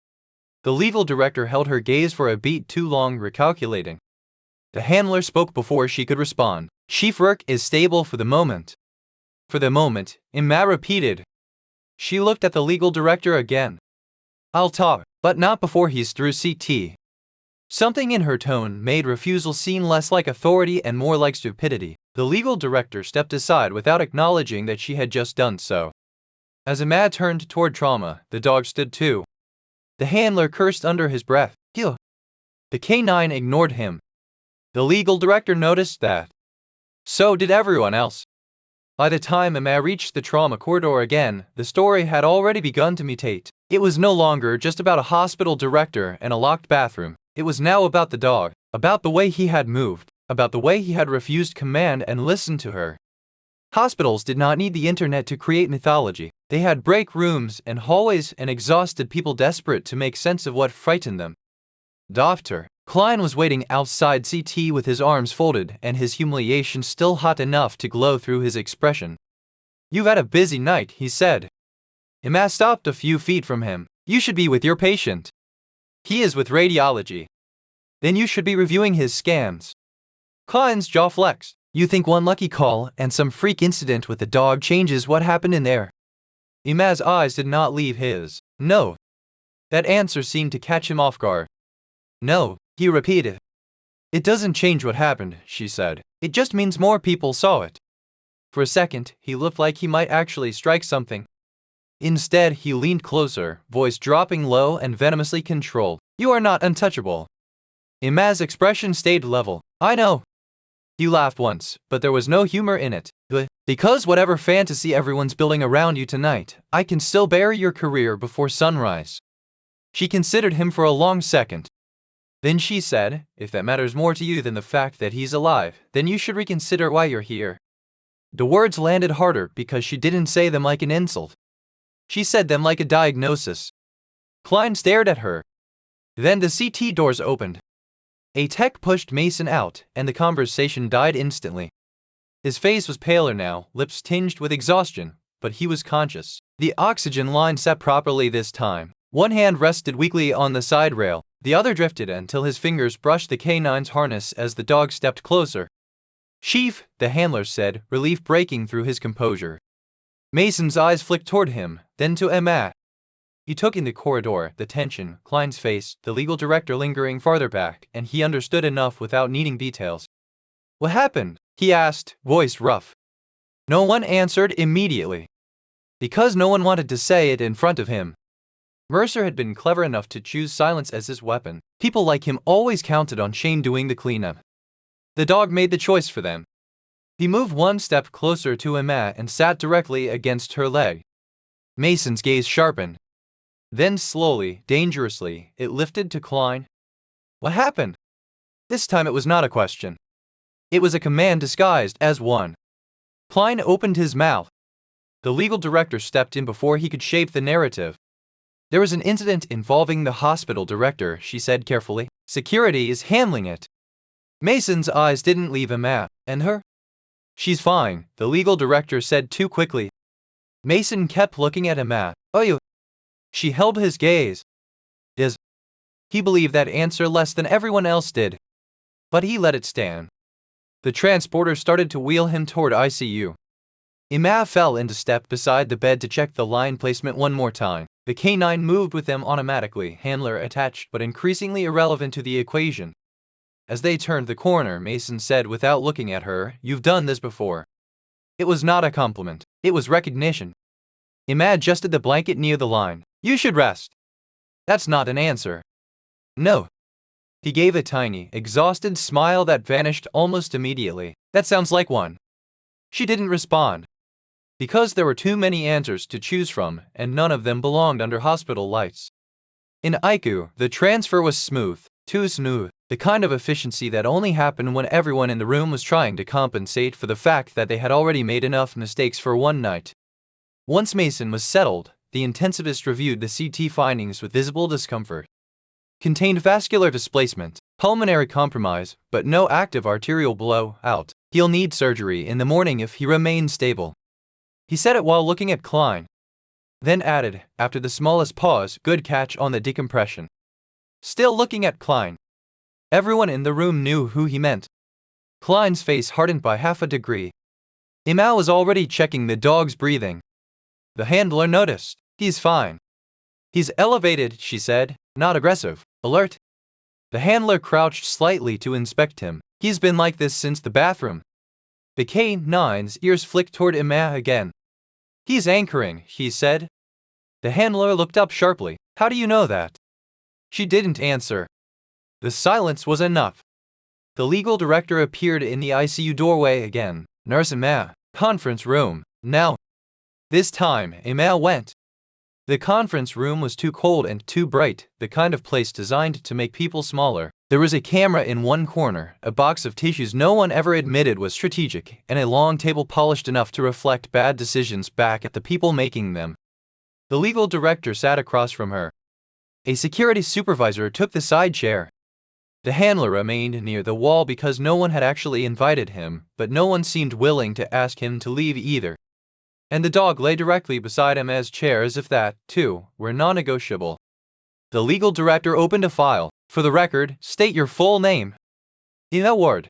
The legal director held her gaze for a beat too long, recalculating. The handler spoke before she could respond. "Chief Rourke is stable for the moment." "For the moment," Emma repeated. She looked at the legal director again. "I'll talk, but not before he's through CT." Something in her tone made refusal seem less like authority and more like stupidity. The legal director stepped aside without acknowledging that she had just done so. As Emma turned toward Trauma, the dog stood too. The handler cursed under his breath. "Phew." The canine ignored him. The legal director noticed that. So did everyone else. By the time Emma reached the trauma corridor again, the story had already begun to mutate. It was no longer just about a hospital director and a locked bathroom. It was now about the dog, about the way he had moved, about the way he had refused command and listened to her. Hospitals did not need the internet to create mythology. They had break rooms and hallways and exhausted people desperate to make sense of what frightened them. Dr. Klein was waiting outside CT with his arms folded and his humiliation still hot enough to glow through his expression. "You've had a busy night," he said. Emma stopped a few feet from him. "You should be with your patient." "He is with radiology." "Then you should be reviewing his scans." Klein's jaw flexed. "You think one lucky call and some freak incident with the dog changes what happened in there?" Emma's eyes did not leave his. "No." That answer seemed to catch him off guard. "No," he repeated. "It doesn't change what happened," she said. "It just means more people saw it." For a second, he looked like he might actually strike something. Instead, he leaned closer, voice dropping low and venomously controlled. "You are not untouchable." Emma's expression stayed level. "I know." You laughed once, but there was no humor in it. "Because whatever fantasy everyone's building around you tonight, I can still bury your career before sunrise." She considered him for a long second. Then she said, "If that matters more to you than the fact that he's alive, then you should reconsider why you're here." The words landed harder because she didn't say them like an insult. She said them like a diagnosis. Klein stared at her. Then the CT doors opened. A tech pushed Mason out, and the conversation died instantly. His face was paler now, lips tinged with exhaustion, but he was conscious. The oxygen line sat properly this time. One hand rested weakly on the side rail, the other drifted until his fingers brushed the canine's harness as the dog stepped closer. "Chief," the handler said, relief breaking through his composure. Mason's eyes flicked toward him, then to Emma. He took in the corridor, the tension, Klein's face, the legal director lingering farther back, and he understood enough without needing details. "What happened?" he asked, voice rough. No one answered immediately. Because no one wanted to say it in front of him. Mercer had been clever enough to choose silence as his weapon. People like him always counted on Shane doing the cleanup. The dog made the choice for them. He moved one step closer to Emma and sat directly against her leg. Mason's gaze sharpened. Then slowly, dangerously, it lifted to Klein. "What happened?" This time it was not a question. It was a command disguised as one. Klein opened his mouth. The legal director stepped in before he could shape the narrative. "There was an incident involving the hospital director," she said carefully. "Security is handling it." Mason's eyes didn't leave Emma. "And her?" "She's fine," the legal director said too quickly. Mason kept looking at Emma. "Oh, you..." She held his gaze. He believed that answer less than everyone else did, but he let it stand. The transporter started to wheel him toward ICU. Emma fell into step beside the bed to check the line placement one more time. The canine moved with them automatically, handler attached but increasingly irrelevant to the equation. As they turned the corner, Mason said without looking at her, "You've done this before." It was not a compliment. It was recognition. Emma adjusted the blanket near the line. "You should rest." "That's not an answer." "No." He gave a tiny, exhausted smile that vanished almost immediately. "That sounds like one." She didn't respond. Because there were too many answers to choose from, and none of them belonged under hospital lights. In ICU, the transfer was smooth, too smooth, the kind of efficiency that only happened when everyone in the room was trying to compensate for the fact that they had already made enough mistakes for one night. Once Mason was settled, the intensivist reviewed the CT findings with visible discomfort. Contained vascular displacement, pulmonary compromise, but no active arterial blowout. He'll need surgery in the morning if he remains stable. He said it while looking at Klein. Then added, after the smallest pause, "Good catch on the decompression." Still looking at Klein. Everyone in the room knew who he meant. Klein's face hardened by half a degree. Emma was already checking the dog's breathing. The handler noticed. "He's fine." "He's elevated," she said, "not aggressive, alert." The handler crouched slightly to inspect him. "He's been like this since the bathroom." The K9's ears flicked toward Emma again. "He's anchoring," he said. The handler looked up sharply. "How do you know that?" She didn't answer. The silence was enough. The legal director appeared in the ICU doorway again. "Nurse Emma, conference room, now." This time, Emma went. The conference room was too cold and too bright, the kind of place designed to make people smaller. There was a camera in one corner, a box of tissues no one ever admitted was strategic, and a long table polished enough to reflect bad decisions back at the people making them. The legal director sat across from her. A security supervisor took the side chair. The handler remained near the wall because no one had actually invited him, but no one seemed willing to ask him to leave either. And the dog lay directly beside him as chair as if that, too, were non-negotiable. The legal director opened a file. "For the record, state your full name." "Ina Ward."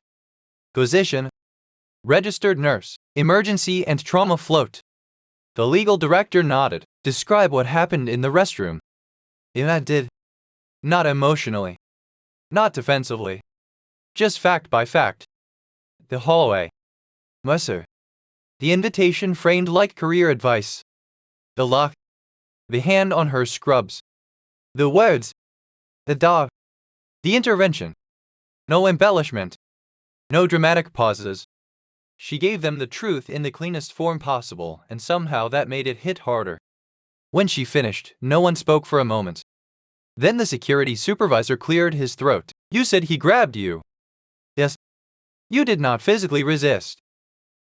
"Position?" "Registered nurse. Emergency and trauma float." The legal director nodded. "Describe what happened in the restroom." Ina did. "Not emotionally. Not defensively. Just fact by fact." "The hallway." "Musser." The invitation framed like career advice. The lock. The hand on her scrubs. The words. The dog. The intervention. No embellishment. No dramatic pauses. She gave them the truth in the cleanest form possible, and somehow that made it hit harder. When she finished, no one spoke for a moment. Then the security supervisor cleared his throat. "You said he grabbed you." "Yes." "You did not physically resist."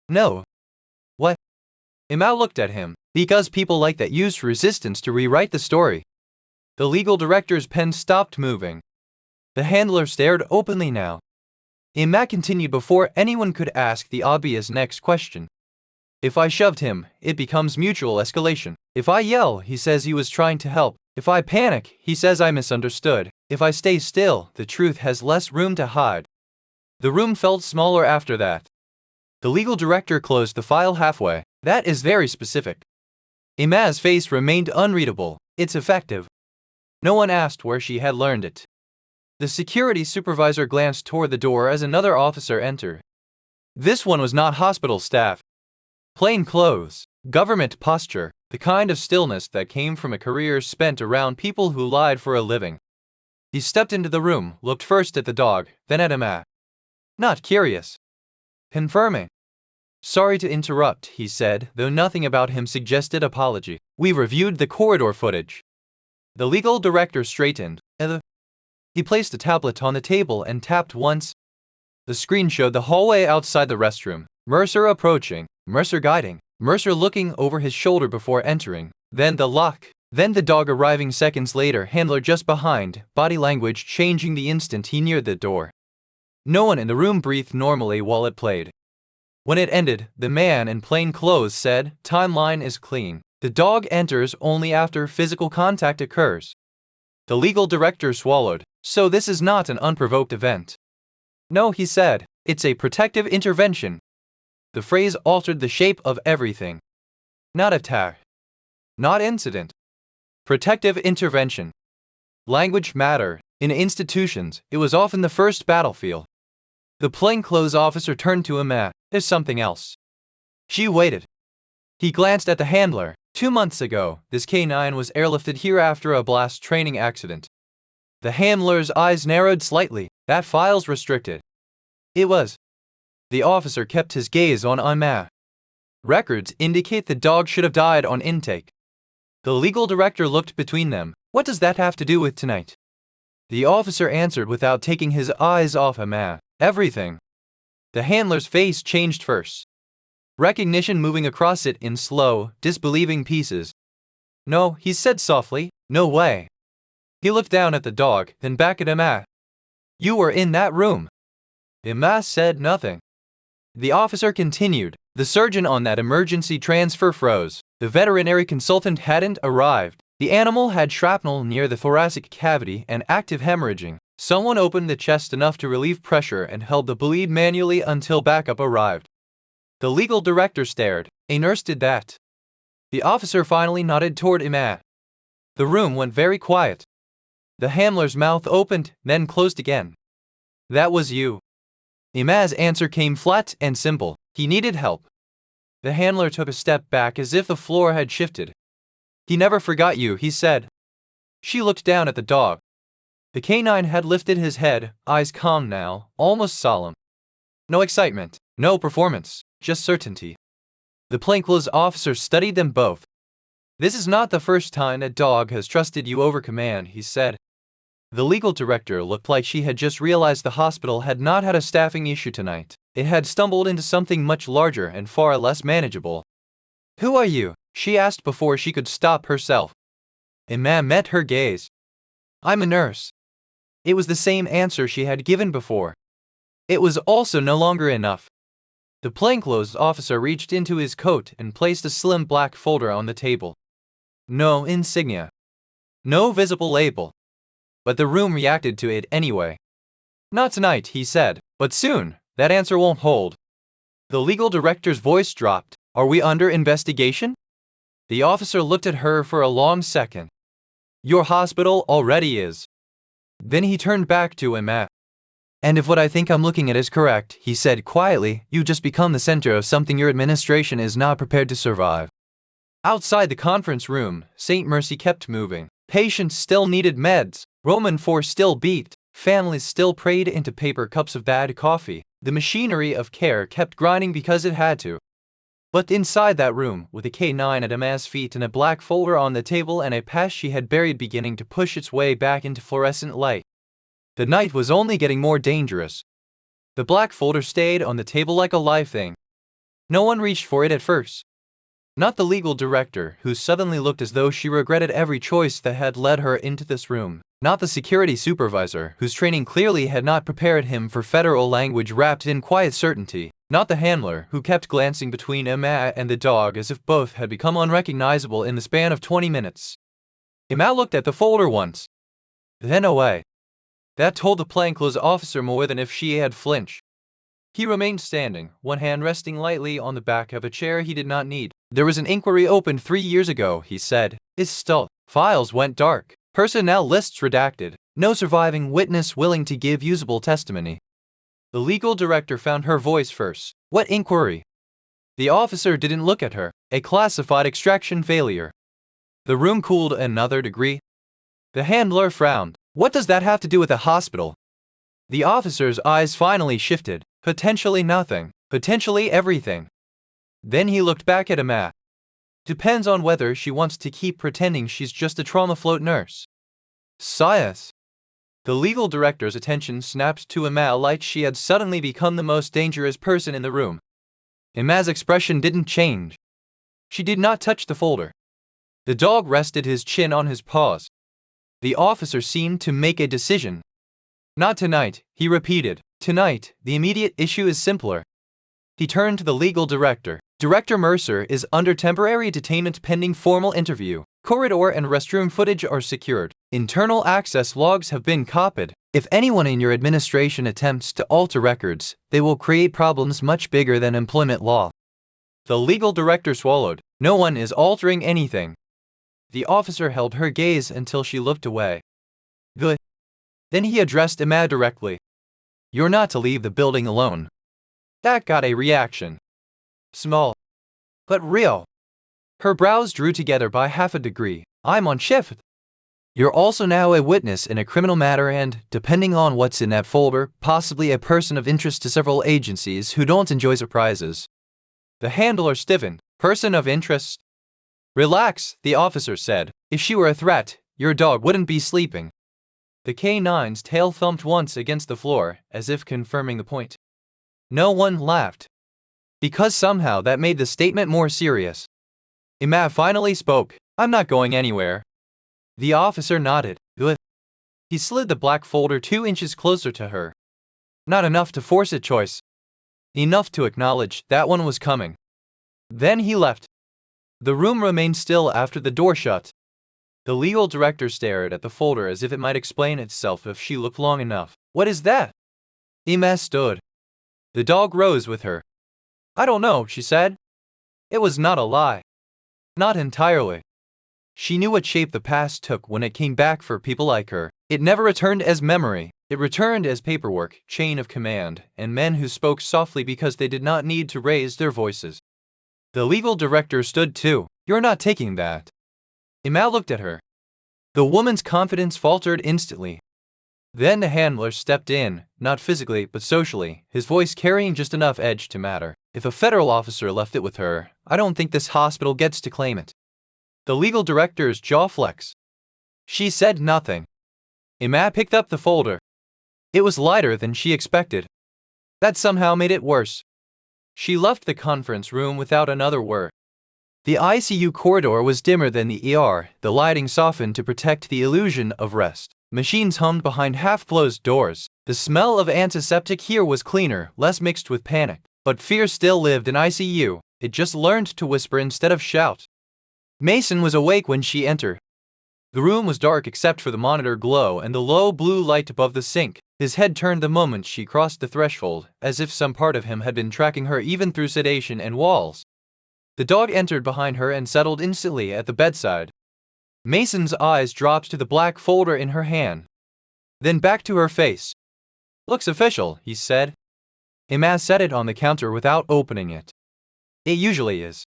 "No." "What?" Emma looked at him. "Because people like that used resistance to rewrite the story." The legal director's pen stopped moving. The handler stared openly now. Emma continued before anyone could ask the obvious next question. "If I shoved him, it becomes mutual escalation. If I yell, he says he was trying to help. If I panic, he says I misunderstood. If I stay still, the truth has less room to hide." The room felt smaller after that. The legal director closed the file halfway. "That is very specific." Emma's face remained unreadable. "It's effective." No one asked where she had learned it. The security supervisor glanced toward the door as another officer entered. This one was not hospital staff. Plain clothes, government posture, the kind of stillness that came from a career spent around people who lied for a living. He stepped into the room, looked first at the dog, then at Emma. Not curious. Confirming. "Sorry to interrupt," he said, though nothing about him suggested apology. "We reviewed the corridor footage." The legal director straightened. He placed a tablet on the table and tapped once. The screen showed the hallway outside the restroom. Mercer approaching, Mercer guiding, Mercer looking over his shoulder before entering. Then the lock. Then the dog arriving seconds later, handler just behind, body language changing the instant he neared the door. No one in the room breathed normally while it played. When it ended, the man in plain clothes said, "Timeline is clean. The dog enters only after physical contact occurs." The legal director swallowed. So this is not an unprovoked event. No, he said. It's a protective intervention. The phrase altered the shape of everything. Not attack. Not incident. Protective intervention. Language mattered. In institutions, it was often the first battlefield. The plainclothes officer turned to Emma. There's something else. She waited. He glanced at the handler. 2 months ago, this canine was airlifted here after a blast training accident. The handler's eyes narrowed slightly. That file's restricted. It was. The officer kept his gaze on Emma. Records indicate the dog should have died on intake. The legal director looked between them. What does that have to do with tonight? The officer answered without taking his eyes off Emma. Everything. The handler's face changed first. Recognition moving across it in slow, disbelieving pieces. No, he said softly. No way. He looked down at the dog, then back at Emma. You were in that room. Emma said nothing. The officer continued. The surgeon on that emergency transfer froze. The veterinary consultant hadn't arrived. The animal had shrapnel near the thoracic cavity and active hemorrhaging. Someone opened the chest enough to relieve pressure and held the bleed manually until backup arrived. The legal director stared. A nurse did that. The officer finally nodded toward Emma. The room went very quiet. The handler's mouth opened, then closed again. That was you. Emma's answer came flat and simple. He needed help. The handler took a step back as if the floor had shifted. He never forgot you, he said. She looked down at the dog. The canine had lifted his head, eyes calm now, almost solemn. No excitement, no performance, just certainty. The plainclothes officer studied them both. This is not the first time a dog has trusted you over command, he said. The legal director looked like she had just realized the hospital had not had a staffing issue tonight. It had stumbled into something much larger and far less manageable. Who are you? She asked before she could stop herself. Emma met her gaze. I'm a nurse. It was the same answer she had given before. It was also no longer enough. The plainclothes officer reached into his coat and placed a slim black folder on the table. No insignia. No visible label. But the room reacted to it anyway. Not tonight, he said, but soon. That answer won't hold. The legal director's voice dropped. Are we under investigation? The officer looked at her for a long second. Your hospital already is. Then he turned back to Emma. And if what I think I'm looking at is correct, he said quietly, you just become the center of something your administration is not prepared to survive. Outside the conference room, St. Mercy kept moving. Patients still needed meds. Roman IV still beat. Families still prayed into paper cups of bad coffee. The machinery of care kept grinding because it had to. But inside that room, with a K9 at Emma's feet and a black folder on the table and a past she had buried beginning to push its way back into fluorescent light, the night was only getting more dangerous. The black folder stayed on the table like a live thing. No one reached for it at first. Not the legal director, who suddenly looked as though she regretted every choice that had led her into this room. Not the security supervisor, whose training clearly had not prepared him for federal language wrapped in quiet certainty. Not the handler, who kept glancing between Emma and the dog as if both had become unrecognizable in the span of 20 minutes. Emma looked at the folder once. Then away. That told the plainclothes officer more than if she had flinched. He remained standing, one hand resting lightly on the back of a chair he did not need. There was an inquiry opened 3 years ago, he said. It's stalled. Files went dark. Personnel lists redacted. No surviving witness willing to give usable testimony. The legal director found her voice first. What inquiry? The officer didn't look at her. A classified extraction failure. The room cooled another degree. The handler frowned. What does that have to do with the hospital? The officer's eyes finally shifted. Potentially nothing. Potentially everything. Then he looked back at Emma. Depends on whether she wants to keep pretending she's just a trauma float nurse. Science. The legal director's attention snapped to Emma like she had suddenly become the most dangerous person in the room. Emma's expression didn't change. She did not touch the folder. The dog rested his chin on his paws. The officer seemed to make a decision. Not tonight, he repeated. Tonight, the immediate issue is simpler. He turned to the legal director. Director Mercer is under temporary detainment pending formal interview. Corridor and restroom footage are secured. Internal access logs have been copied. If anyone in your administration attempts to alter records, they will create problems much bigger than employment law. The legal director swallowed. No one is altering anything. The officer held her gaze until she looked away. Good. Then he addressed Emma directly. You're not to leave the building alone. That got a reaction. Small, but real. Her brows drew together by half a degree. I'm on shift. You're also now a witness in a criminal matter and, depending on what's in that folder, possibly a person of interest to several agencies who don't enjoy surprises. The handler stiffened. Person of interest? Relax, the officer said. If she were a threat, your dog wouldn't be sleeping. The K9's tail thumped once against the floor, as if confirming the point. No one laughed. Because somehow that made the statement more serious. Emma finally spoke. I'm not going anywhere. The officer nodded. Good. He slid the black folder 2 inches closer to her. Not enough to force a choice. Enough to acknowledge that one was coming. Then he left. The room remained still after the door shut. The legal director stared at the folder as if it might explain itself if she looked long enough. What is that? Emma stood. The dog rose with her. I don't know, she said. It was not a lie. Not entirely. She knew what shape the past took when it came back for people like her. It never returned as memory. It returned as paperwork, chain of command, and men who spoke softly because they did not need to raise their voices. The legal director stood too. You're not taking that. Emma looked at her. The woman's confidence faltered instantly. Then the handler stepped in, not physically but socially, his voice carrying just enough edge to matter. If a federal officer left it with her, I don't think this hospital gets to claim it. The legal director's jaw flexed. She said nothing. Emma picked up the folder. It was lighter than she expected. That somehow made it worse. She left the conference room without another word. The ICU corridor was dimmer than the ER, the lighting softened to protect the illusion of rest. Machines hummed behind half-closed doors. The smell of antiseptic here was cleaner, less mixed with panic. But fear still lived in ICU. It just learned to whisper instead of shout. Mason was awake when she entered. The room was dark except for the monitor glow and the low blue light above the sink. His head turned the moment she crossed the threshold, as if some part of him had been tracking her even through sedation and walls. The dog entered behind her and settled instantly at the bedside. Mason's eyes dropped to the black folder in her hand. Then back to her face. Looks official, he said. Emma set it on the counter without opening it. It usually is.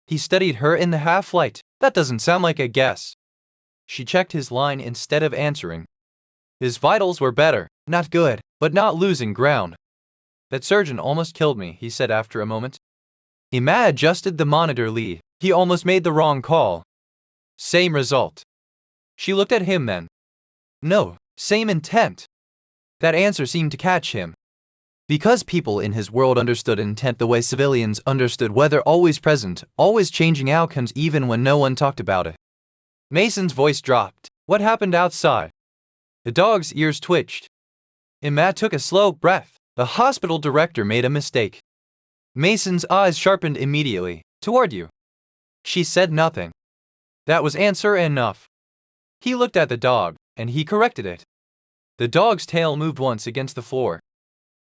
He studied her in the half-light. That doesn't sound like a guess. She checked his line instead of answering. His vitals were better, not good, but not losing ground. That surgeon almost killed me, he said after a moment. Emma adjusted the monitor lead. He almost made the wrong call. Same result. She looked at him then. No, same intent. That answer seemed to catch him. Because people in his world understood intent the way civilians understood weather, always present, always changing outcomes even when no one talked about it. Mason's voice dropped. What happened outside? The dog's ears twitched. Emma took a slow breath. The hospital director made a mistake. Mason's eyes sharpened immediately. Toward you. She said nothing. That was answer enough. He looked at the dog, and he corrected it. The dog's tail moved once against the floor.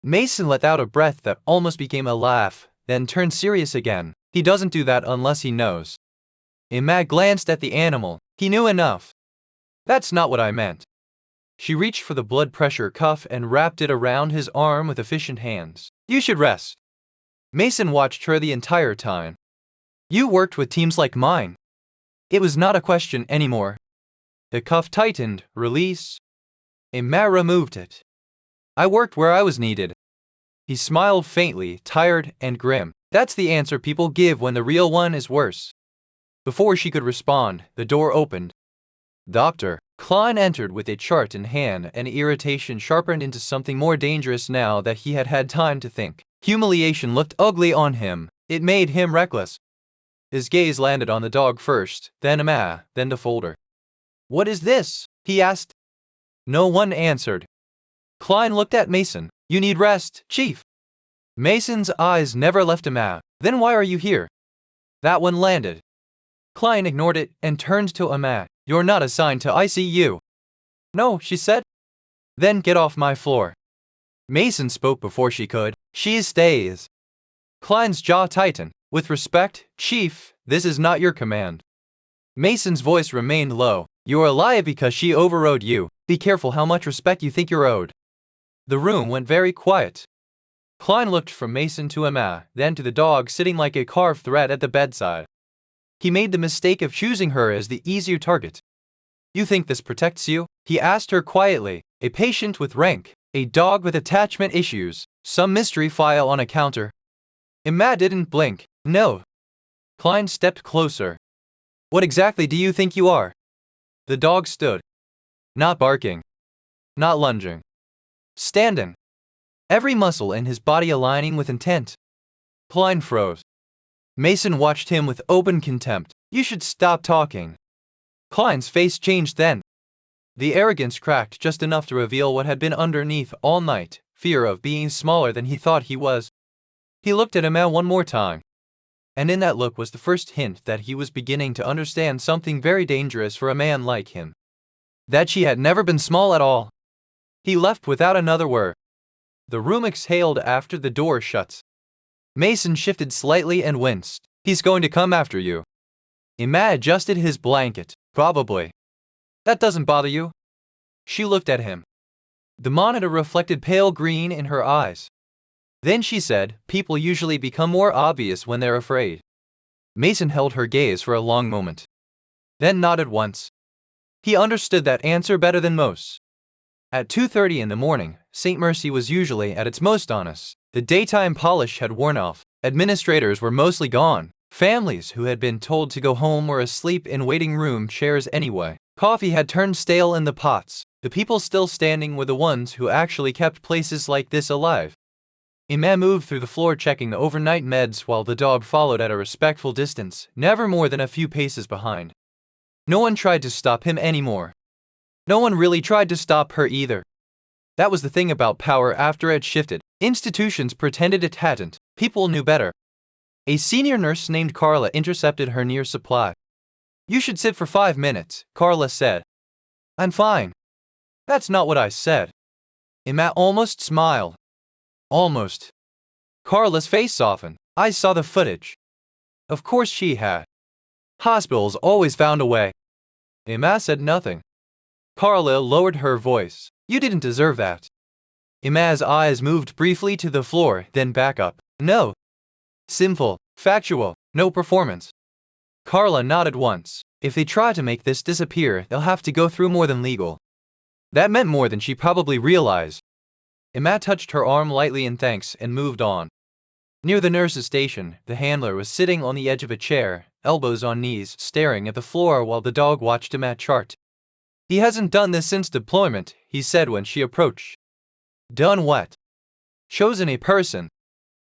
Mason let out a breath that almost became a laugh, then turned serious again. He doesn't do that unless he knows. Emma glanced at the animal. He knew enough. That's not what I meant. She reached for the blood pressure cuff and wrapped it around his arm with efficient hands. You should rest. Mason watched her the entire time. You worked with teams like mine. It was not a question anymore. The cuff tightened. Release. Emma removed it. I worked where I was needed. He smiled faintly, tired and grim. That's the answer people give when the real one is worse. Before she could respond, the door opened. Doctor. Klein entered with a chart in hand, and irritation sharpened into something more dangerous now that he had had time to think. Humiliation looked ugly on him. It made him reckless. His gaze landed on the dog first, then Emma, then the folder. What is this? He asked. No one answered. Klein looked at Mason. You need rest, Chief. Mason's eyes never left Emma. Then why are you here? That one landed. Klein ignored it and turned to Emma. You're not assigned to ICU. No, she said. Then get off my floor. Mason spoke before she could. She stays. Klein's jaw tightened. With respect, Chief, this is not your command. Mason's voice remained low. You're a liar because she overrode you. Be careful how much respect you think you're owed. The room went very quiet. Klein looked from Mason to Emma, then to the dog sitting like a carved thread at the bedside. He made the mistake of choosing her as the easier target. You think this protects you? He asked her quietly. A patient with rank, a dog with attachment issues, some mystery file on a counter. Emma didn't blink. No. Klein stepped closer. What exactly do you think you are? The dog stood. Not barking. Not lunging. Standing. Every muscle in his body aligning with intent. Klein froze. Mason watched him with open contempt. You should stop talking. Klein's face changed then. The arrogance cracked just enough to reveal what had been underneath all night, fear of being smaller than he thought he was. He looked at Emma one more time. And in that look was the first hint that he was beginning to understand something very dangerous for a man like him. That she had never been small at all. He left without another word. The room exhaled after the door shut. Mason shifted slightly and winced. He's going to come after you. Emma adjusted his blanket. Probably. That doesn't bother you? She looked at him. The monitor reflected pale green in her eyes. Then she said, people usually become more obvious when they're afraid. Mason held her gaze for a long moment. Then nodded once. He understood that answer better than most. At 2:30 in the morning, St. Mercy was usually at its most honest. The daytime polish had worn off. Administrators were mostly gone. Families who had been told to go home were asleep in waiting room chairs anyway. Coffee had turned stale in the pots. The people still standing were the ones who actually kept places like this alive. Emma moved through the floor checking the overnight meds while the dog followed at a respectful distance, never more than a few paces behind. No one tried to stop him anymore. No one really tried to stop her either. That was the thing about power after it shifted. Institutions pretended it hadn't. People knew better. A senior nurse named Carla intercepted her near supply. You should sit for 5 minutes, Carla said. I'm fine. That's not what I said. Emma almost smiled. Almost. Carla's face softened. I saw the footage. Of course she had. Hospitals always found a way. Emma said nothing. Carla lowered her voice. You didn't deserve that. Emma's eyes moved briefly to the floor, then back up. No. Simple. Factual. No performance. Carla nodded once. If they try to make this disappear, they'll have to go through more than legal. That meant more than she probably realized. Emma touched her arm lightly in thanks and moved on. Near the nurse's station, the handler was sitting on the edge of a chair, elbows on knees, staring at the floor while the dog watched him at chart. He hasn't done this since deployment, he said when she approached. Done what? Chosen a person.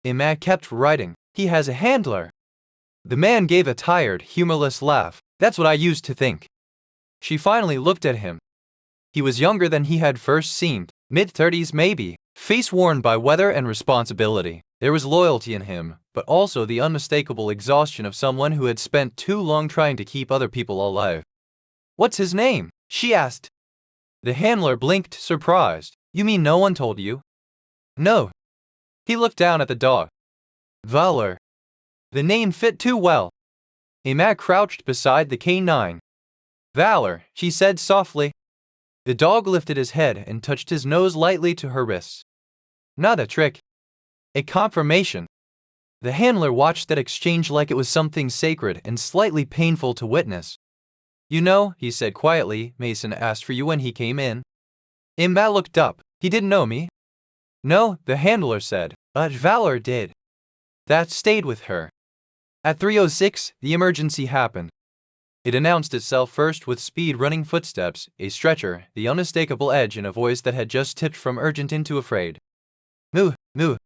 Emma kept writing. He has a handler. The man gave a tired, humorless laugh. That's what I used to think. She finally looked at him. He was younger than he had first seemed, mid-30s maybe, face worn by weather and responsibility. There was loyalty in him, but also the unmistakable exhaustion of someone who had spent too long trying to keep other people alive. What's his name? She asked. The handler blinked, surprised. You mean no one told you? No. He looked down at the dog. Valor. The name fit too well. Emma crouched beside the canine. Valor, she said softly. The dog lifted his head and touched his nose lightly to her wrists. Not a trick. A confirmation. The handler watched that exchange like it was something sacred and slightly painful to witness. You know, he said quietly, Mason asked for you when he came in. Emma looked up. He didn't know me. No, the handler said, but Valor did. That stayed with her. At 3:06, the emergency happened. It announced itself first with speed-running footsteps, a stretcher, the unmistakable edge in a voice that had just tipped from urgent into afraid. Moo, moo.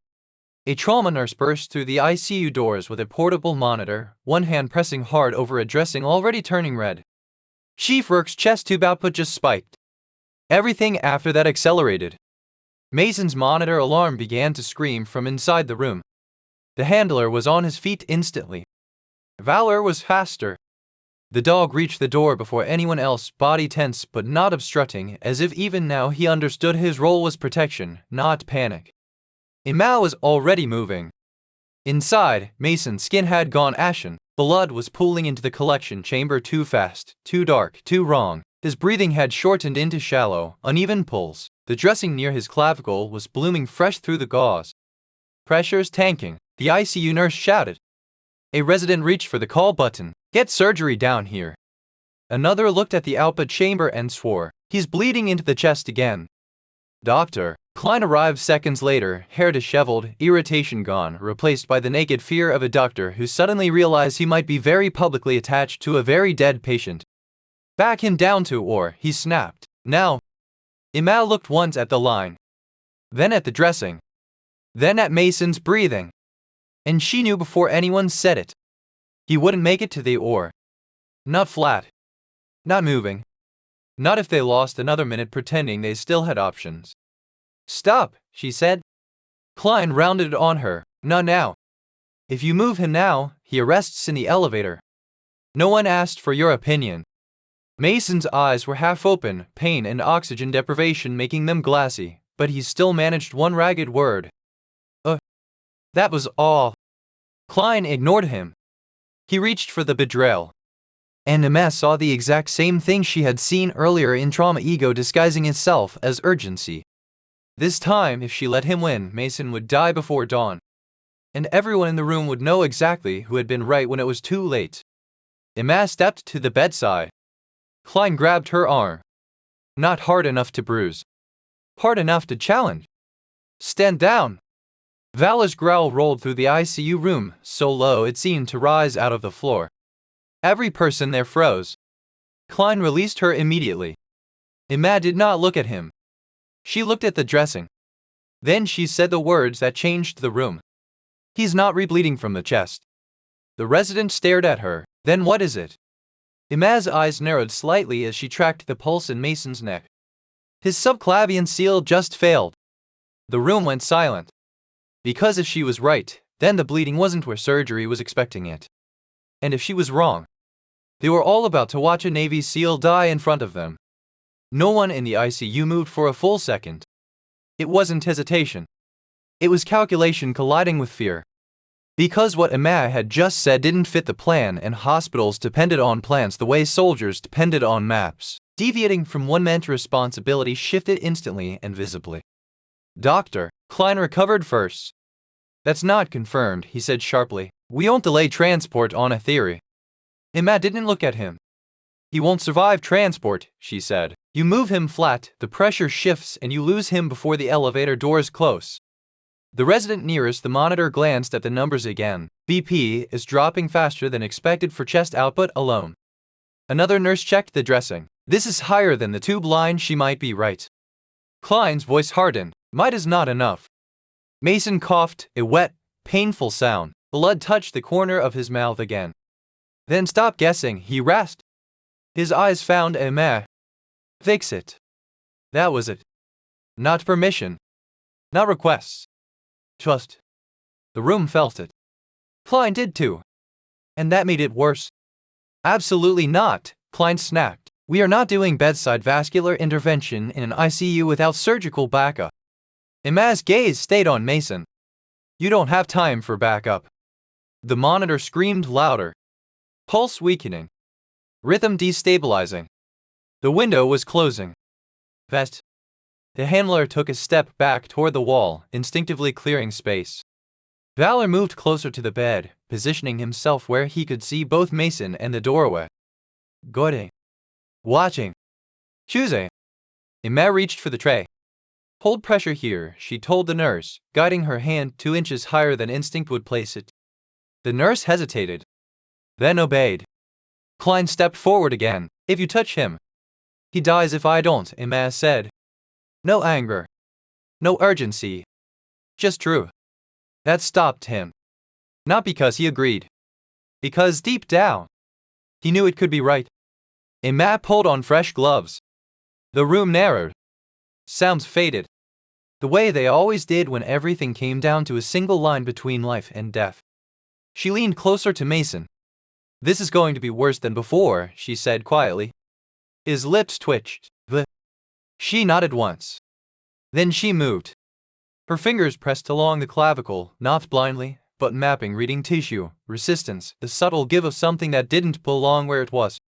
A trauma nurse burst through the ICU doors with a portable monitor, one hand pressing hard over a dressing already turning red. Chief Rourke's chest tube output just spiked. Everything after that accelerated. Mason's monitor alarm began to scream from inside the room. The handler was on his feet instantly. Valor was faster. The dog reached the door before anyone else, body tense but not obstructing, as if even now he understood his role was protection, not panic. Emma was already moving. Inside, Mason's skin had gone ashen. Blood was pooling into the collection chamber too fast, too dark, too wrong. His breathing had shortened into shallow, uneven pulse. The dressing near his clavicle was blooming fresh through the gauze. Pressure's tanking, the ICU nurse shouted. A resident reached for the call button. Get surgery down here. Another looked at the output chamber and swore. He's bleeding into the chest again. Doctor. Klein arrived seconds later, hair disheveled, irritation gone, replaced by the naked fear of a doctor who suddenly realized he might be very publicly attached to a very dead patient. Back him down to or, he snapped. Now. Emma looked once at the line. Then at the dressing. Then at Mason's breathing. And she knew before anyone said it. He wouldn't make it to the OR. Not flat. Not moving. Not if they lost another minute pretending they still had options. Stop, she said. Klein rounded on her. Not now. If you move him now, he arrests in the elevator. No one asked for your opinion. Mason's eyes were half open, pain and oxygen deprivation making them glassy, but he still managed one ragged word. That was all. Klein ignored him. He reached for the bedrail. And Emma saw the exact same thing she had seen earlier in trauma, ego disguising itself as urgency. This time, if she let him win, Mason would die before dawn. And everyone in the room would know exactly who had been right when it was too late. Emma stepped to the bedside. Klein grabbed her arm. Not hard enough to bruise. Hard enough to challenge. Stand down. Vala's growl rolled through the ICU room, so low it seemed to rise out of the floor. Every person there froze. Klein released her immediately. Emma did not look at him. She looked at the dressing. Then she said the words that changed the room. He's not rebleeding from the chest. The resident stared at her. Then what is it? Emma's eyes narrowed slightly as she tracked the pulse in Mason's neck. His subclavian seal just failed. The room went silent. Because if she was right, then the bleeding wasn't where surgery was expecting it. And if she was wrong, they were all about to watch a Navy SEAL die in front of them. No one in the ICU moved for a full second. It wasn't hesitation. It was calculation colliding with fear. Because what Emma had just said didn't fit the plan, and hospitals depended on plans the way soldiers depended on maps. Deviating from one meant responsibility shifted instantly and visibly. Doctor, Klein recovered first. That's not confirmed, he said sharply. We won't delay transport on a theory. Emma didn't look at him. He won't survive transport, she said. You move him flat, the pressure shifts and you lose him before the elevator doors close. The resident nearest the monitor glanced at the numbers again. BP is dropping faster than expected for chest output alone. Another nurse checked the dressing. This is higher than the tube line, she might be right. Klein's voice hardened. Might is not enough. Mason coughed, a wet, painful sound. Blood touched the corner of his mouth again. Then stop guessing, he rasped. His eyes found Emma. Fix it. That was it. Not permission. Not requests. Trust. The room felt it. Klein did too. And that made it worse. Absolutely not, Klein snapped. We are not doing bedside vascular intervention in an ICU without surgical backup. Emma's gaze stayed on Mason. You don't have time for backup. The monitor screamed louder. Pulse weakening. Rhythm destabilizing. The window was closing. Vest. The handler took a step back toward the wall, instinctively clearing space. Valor moved closer to the bed, positioning himself where he could see both Mason and the doorway. Gordon. Watching. Choosing. Emma reached for the tray. Hold pressure here, she told the nurse, guiding her hand 2 inches higher than instinct would place it. The nurse hesitated. Then obeyed. Klein stepped forward again. If you touch him, he dies if I don't, Emma said. No anger. No urgency. Just truth. That stopped him. Not because he agreed. Because deep down, he knew it could be right. Emma pulled on fresh gloves. The room narrowed. Sounds faded. The way they always did when everything came down to a single line between life and death. She leaned closer to Mason. This is going to be worse than before, she said quietly. His lips twitched. She nodded once. Then she moved. Her fingers pressed along the clavicle, not blindly, but mapping reading tissue, resistance, the subtle give of something that didn't belong where it was.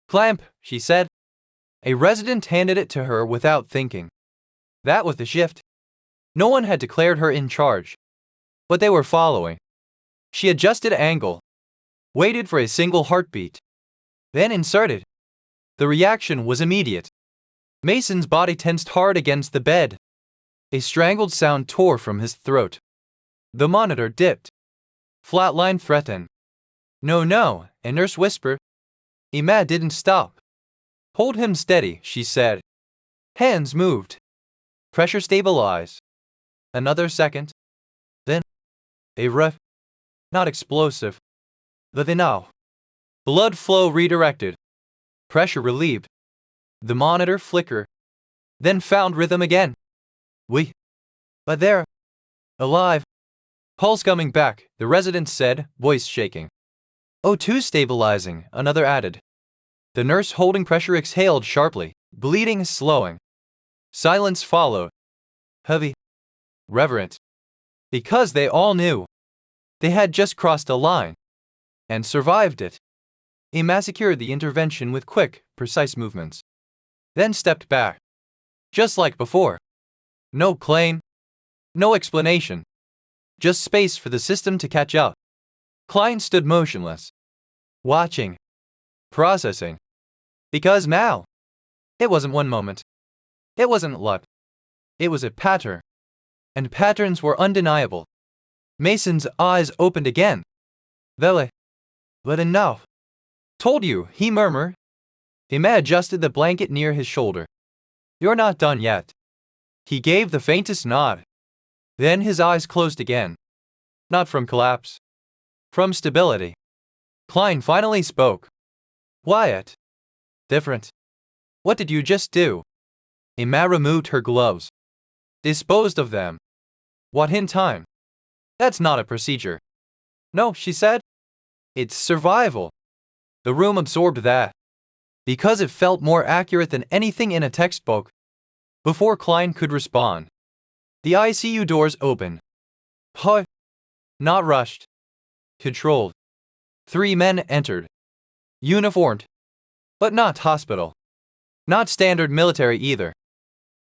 Clamp, she said. A resident handed it to her without thinking. That was the shift. No one had declared her in charge, but they were following. She adjusted angle, waited for a single heartbeat, then inserted. The reaction was immediate. Mason's body tensed hard against the bed. A strangled sound tore from his throat. The monitor dipped. Flatline threatened. No, a nurse whispered. Emma didn't stop. Hold him steady, she said. Hands moved. Pressure stabilized. Another second. Then, a ref. Not explosive. The now. Blood flow redirected. Pressure relieved. The monitor flickered. Then found rhythm again. But they're alive. Pulse coming back, the resident said, voice shaking. O2 stabilizing, another added. The nurse holding pressure exhaled sharply, bleeding slowing. Silence followed. Heavy. Reverent. Because they all knew. They had just crossed a line. And survived it. Emma secured the intervention with quick, precise movements. Then stepped back. Just like before. No claim. No explanation. Just space for the system to catch up. Klein stood motionless. Watching. Processing. Because now. It wasn't one moment. It wasn't luck. It was a pattern. And patterns were undeniable. Mason's eyes opened again. Vele. But enough. Told you, he murmured. Emma adjusted the blanket near his shoulder. You're not done yet. He gave the faintest nod. Then his eyes closed again. Not from collapse. From stability. Klein finally spoke. Wyatt. Different. What did you just do? Emma removed her gloves. Disposed of them. What in time? That's not a procedure. No, she said. It's survival. The room absorbed that. Because it felt more accurate than anything in a textbook. Before Klein could respond, the ICU doors opened. Huh? Not rushed. Controlled. 3 men entered. Uniformed. But not hospital. Not standard military either.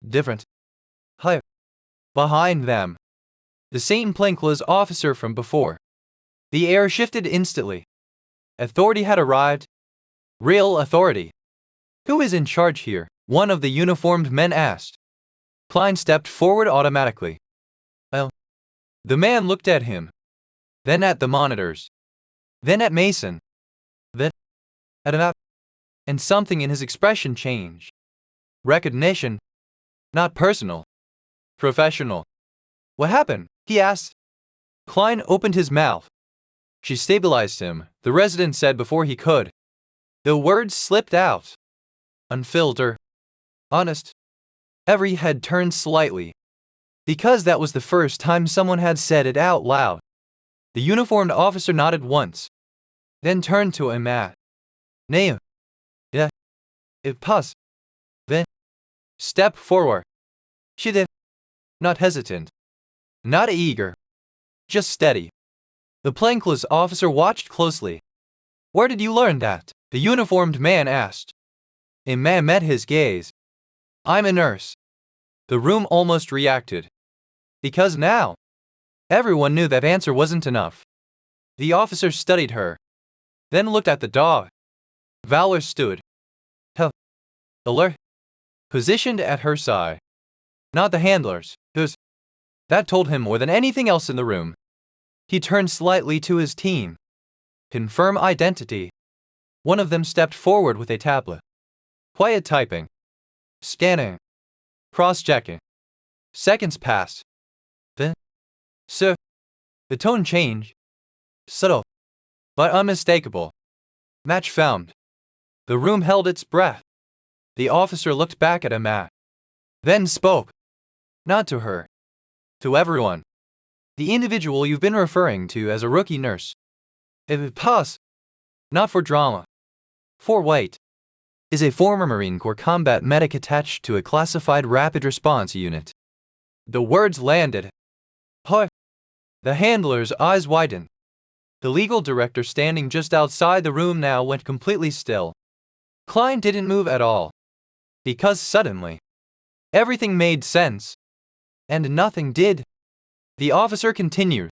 Different. Huh? Behind them. The same plainclothes officer from before. The air shifted instantly. Authority had arrived. Real authority. Who is in charge here? One of the uniformed men asked. Klein stepped forward automatically. Oh. The man looked at him. Then at the monitors. Then at Mason. Then at Emma. And something in his expression changed. Recognition. Not personal. Professional. What happened? He asked. Klein opened his mouth. She stabilized him, the resident said before he could. The words slipped out. Unfiltered. Honest. Every head turned slightly. Because that was the first time someone had said it out loud. The uniformed officer nodded once. Then turned to Emma. Name. Yeah. It pass. Then. Step forward. She did. Not hesitant. Not eager. Just steady. The plainclothes officer watched closely. Where did you learn that? The uniformed man asked. Emma met his gaze. I'm a nurse. The room almost reacted. Because now. Everyone knew that answer wasn't enough. The officer studied her. Then looked at the dog. Valor stood. Alert. Positioned at her side. Not the handlers, whose. That told him more than anything else in the room. He turned slightly to his team. Confirm identity. One of them stepped forward with a tablet. Quiet typing. Scanning. Cross-checking. Seconds passed. Then. Sir. The tone changed. Subtle. But unmistakable. Match found. The room held its breath. The officer looked back at Emma. Then spoke. Not to her. To everyone. The individual you've been referring to as a rookie nurse. If it pass. Not for drama. For White is a former Marine Corps combat medic attached to a classified rapid response unit. The words landed. Huh. The handler's eyes widened. The legal director standing just outside the room now went completely still. Klein didn't move at all. Because suddenly, everything made sense. And nothing did. The officer continued.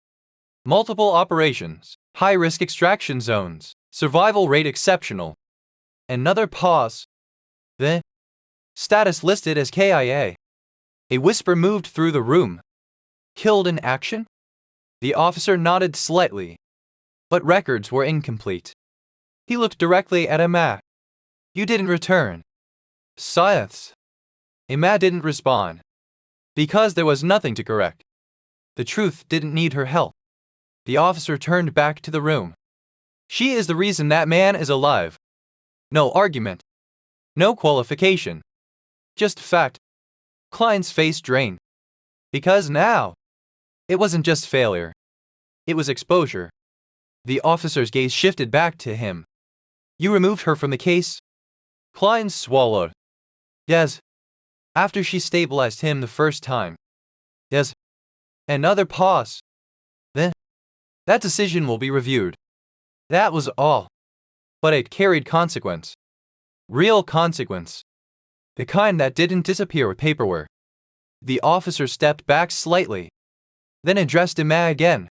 Multiple operations, high-risk extraction zones, survival rate exceptional. Another pause. The status listed as KIA. A whisper moved through the room. Killed in action? The officer nodded slightly. But records were incomplete. He looked directly at Emma. You didn't return. Silence. Emma didn't respond. Because there was nothing to correct. The truth didn't need her help. The officer turned back to the room. She is the reason that man is alive. No argument. No qualification. Just fact. Klein's face drained. Because now, it wasn't just failure. It was exposure. The officer's gaze shifted back to him. You removed her from the case? Klein swallowed. Yes. After she stabilized him the first time. Yes. Another pause. Then, that decision will be reviewed. That was all. But it carried consequence. Real consequence. The kind that didn't disappear with paperwork. The officer stepped back slightly. Then addressed Emma again.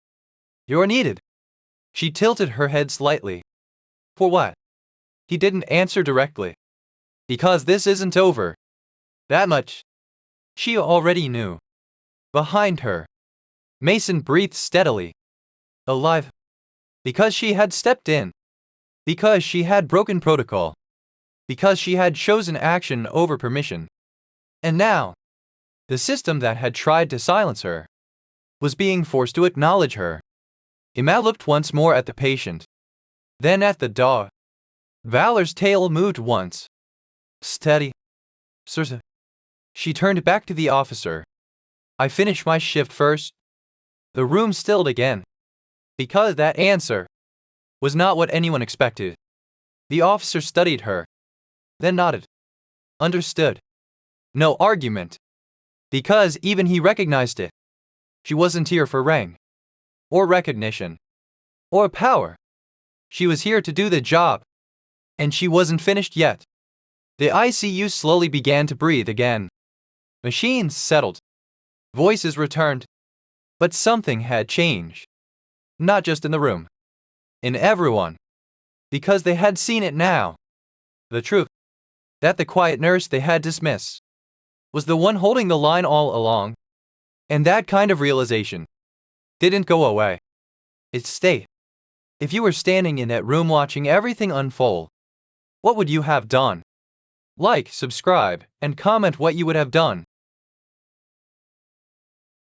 You're needed. She tilted her head slightly. For what? He didn't answer directly. Because this isn't over. That much. She already knew. Behind her, Mason breathed steadily. Alive. Because she had stepped in. Because she had broken protocol. Because she had chosen action over permission. And now, the system that had tried to silence her was being forced to acknowledge her. Emma looked once more at the patient. Then at the dog. Valor's tail moved once. Steady. Sir. She turned back to the officer. I finish my shift first. The room stilled again. Because that answer was not what anyone expected. The officer studied her. Then nodded. Understood. No argument. Because even he recognized it. She wasn't here for rank. Or recognition. Or power. She was here to do the job. And she wasn't finished yet. The ICU slowly began to breathe again. Machines settled. Voices returned. But something had changed. Not just in the room. In everyone. Because they had seen it now. The truth. That the quiet nurse they had dismissed was the one holding the line all along. And that kind of realization didn't go away. It stayed. If you were standing in that room watching everything unfold, what would you have done? Like, subscribe, and comment what you would have done.